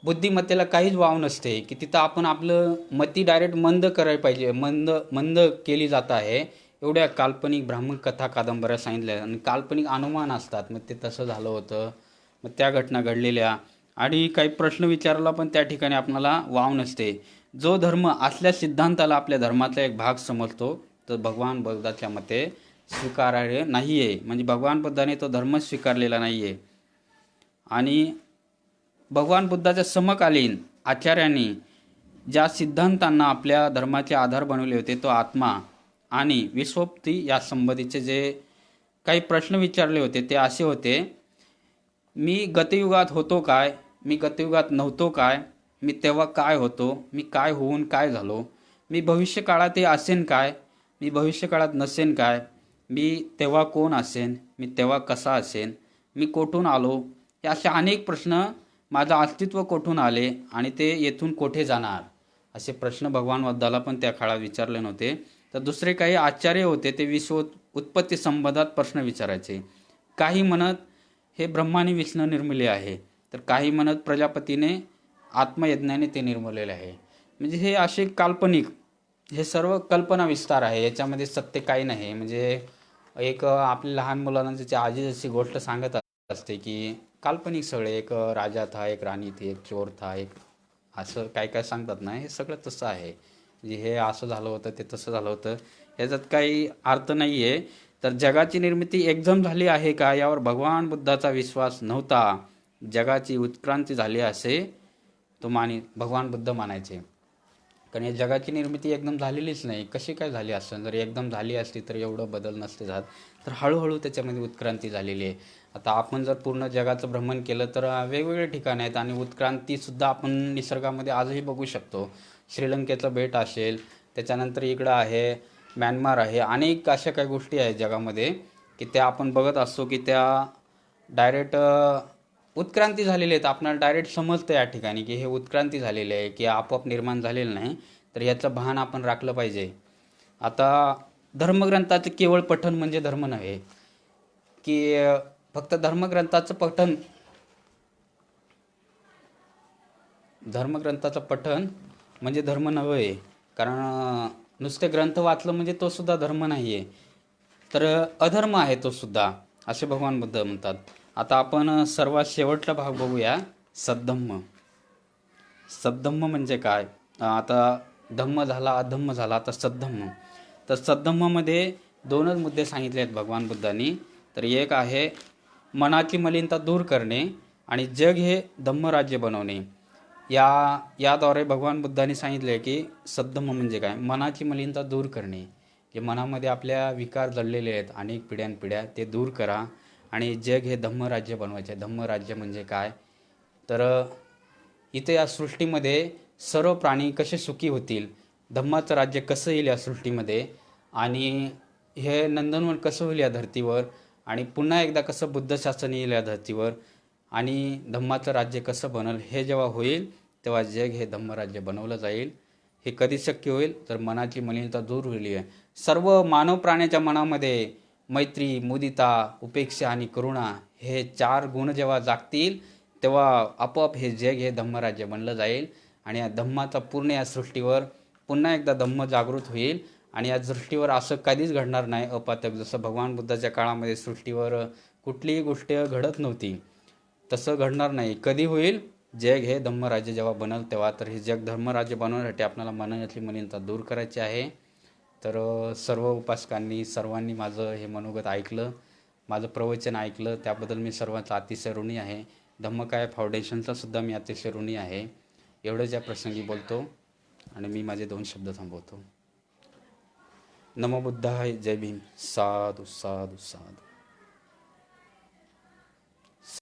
बुद्धिमत्तेला काहीच वाव नसते, की तिथं आपण आपलं मती डायरेक्ट मंद करायला पाहिजे, मंद केली जात आहे. एवढ्या काल्पनिक ब्राह्मण कथा कादंबऱ्या सांगितल्या. आणि काल्पनिक अनुमान असतात, मग ते तसं झालं होतं, मग त्या घटना घडलेल्या. आणि काही प्रश्न विचारायला पण त्या ठिकाणी आपल्याला वाव नसते. जो धर्म असल्या सिद्धांताला आपल्या धर्माचा एक भाग समजतो, तर भगवान बुद्धाच्या मते स्वीकारार्ह नाही आहे. म्हणजे भगवान बुद्धाने तो धर्मच स्वीकारलेला नाही आहे. आणि भगवान बुद्धाच्या समकालीन आचार्यांनी ज्या सिद्धांतांना आपल्या धर्माचे आधार बनवले होते, तो आत्मा आणि विश्वोत्पत्ती या संबंधीचे जे काही प्रश्न विचारले होते ते असे होते: मी गतयुगात होतो काय, मी गतयुगात नव्हतो काय, मी तेव्हा काय होतो, मी काय होऊन काय झालो, मी भविष्यकाळात असेन काय, मी भविष्यकाळात नसेन काय, मी तेव्हा कोण असेन, मी तेव्हा कसा असेन, मी कोठून आलो. हे असे अनेक प्रश्न, माझं अस्तित्व कोठून आले आणि ते येथून कोठे जाणार, असे प्रश्न भगवान बुद्धाला पण त्या काळात विचारले नव्हते. तर दुसरे काही आचार्य होते ते विश्व उत्पत्ती संबंधात प्रश्न विचारायचे. काही म्हणत हे ब्रह्माने विष्णू निर्मिले आहे, तर काही म्हणत प्रजापतीने आत्मयज्ञाने ते निर्मिलेले आहे. म्हणजे हे असे काल्पनिक, हे सर्व कल्पना विस्तार आहे, याच्यामध्ये सत्य काही नाही. म्हणजे एक आपल्या लहान मुलांना त्याची आजी जशी गोष्ट सांगत असते की काल्पनिक सगळे, एक राजा था, एक राणी थी, एक चोर था, एक असं काय काय सांगतात ना, हे सगळं तसं आहे. म्हणजे हे असं झालं होतं, ते तसं झालं होतं, याच्यात काही अर्थ नाही आहे. तर जगाची निर्मिती एकदम झाली आहे का यावर भगवान बुद्धाचा विश्वास नव्हता. जगाची उत्क्रांती झाली असे तो भगवान बुद्ध मानायचे. कारण या जगाची निर्मिती एकदम झालेलीच नाही. कशी काय झाली असं? जर एकदम झाली असती तर एवढं बदल नसते झात. तर हळूहळू त्याच्यामध्ये उत्क्रांती झालेली आहे. आता आपण जर पूर्ण जगाचं भ्रमण केलं तर वेगवेगळे ठिकाण आहेत आणि उत्क्रांतीसुद्धा आपण निसर्गामध्ये आजही बघू शकतो. श्रीलंकेचं बेट असेल, त्याच्यानंतर इकडं आहे म्यानमार आहे, अनेक अशा काही गोष्टी आहेत जगामध्ये की त्या आपण बघत असतो की त्या डायरेक्ट उत्क्रांती झालेली आहेत. आपल्याला डायरेक्ट समजतं या ठिकाणी की हे उत्क्रांती झालेली आहे की आपोआप निर्माण झालेलं नाही. तर याचं भान आपण राखलं पाहिजे. आता धर्मग्रंथाचं केवळ पठण म्हणजे धर्म नव्हे, की फक्त धर्मग्रंथाचं पठण म्हणजे धर्म नव्हे. कारण नुसते ग्रंथ वाचलं म्हणजे तो सुद्धा धर्म नाही आहे, तर अधर्म आहे तो सुद्धा, असे भगवान बुद्ध म्हणतात. आता आपण सर्वात शेवटचा भाग बघूया, सद्धम्म. सद्धम्म म्हणजे काय? आता धम्म झाला, अधम्म झाला, आता सद्धम्म. तर सद्धम्ममध्ये दोनच मुद्दे सांगितले आहेत भगवान बुद्धांनी. तर एक आहे मनाची मलिनता दूर करणे आणि जग हे धम्मराज्य बनवणे. याद्वारे भगवान बुद्धांनी सांगितले की सद्धम्म म्हणजे काय? मनाची मलिनता दूर करणे. जे मनामध्ये आपल्या विकार जडलेले आहेत अनेक पिढ्यानपिढ्या, ते दूर करा आणि जग हे धम्मराज्य बनवायचे. धम्मराज्य म्हणजे काय? तर इथे या सृष्टीमध्ये सर्व प्राणी कसे सुखी होतील, धम्माचं राज्य कसं येईल या सृष्टीमध्ये, आणि हे नंदनवन कसं होईल या धर्तीवर, आणि पुन्हा एकदा कसं बुद्ध शासन येईल या धर्तीवर, आणि धम्माचं राज्य कसं बनल, हे जेव्हा होईल तेव्हा जग हे धम्मराज्य बनवलं जाईल. हे कधी शक्य होईल? तर मनाची मलिनता दूर होईल. सर्व मानव प्राण्याच्या मनामध्ये मैत्री, मुदिता, उपेक्षा आणि करुणा हे 4 गुण जेव्हा जागतील तेव्हा आपोआप हे जग हे धम्मराज्य बनलं जाईल. आणि या धम्माचा पूर्ण या सृष्टीवर पुन्हा एकदा धम्म जागृत होईल. आणि या सृष्टीवर असं कधीच घडणार नाही अपातक. जसं भगवान बुद्धाच्या काळामध्ये सृष्टीवर कुठलीही गोष्ट घडत नव्हती, तसं घडणार नाही. कधी होईल? जग हे धम्मराज्य जेव्हा बनल तेव्हा. तर हे जग धर्मराज्य बनवण्यासाठी आपल्याला मनातली मलिनता दूर करायची आहे. तर सर्व उपासकांनी, सर्वांनी माझं हे मनोगत ऐकलं, माझं प्रवचन ऐकलं, त्याबद्दल मी सर्वांचा अतिशय ऋणी आहे. धम्मकाय फाउंडेशनचा सुद्धा मी अतिशय ऋणी आहे. एवढंच या प्रसंगी बोलतो आणि मी माझे 2 शब्द थांबवतो. नमो बुद्धाय. जय भीम. साधू साधू साधू.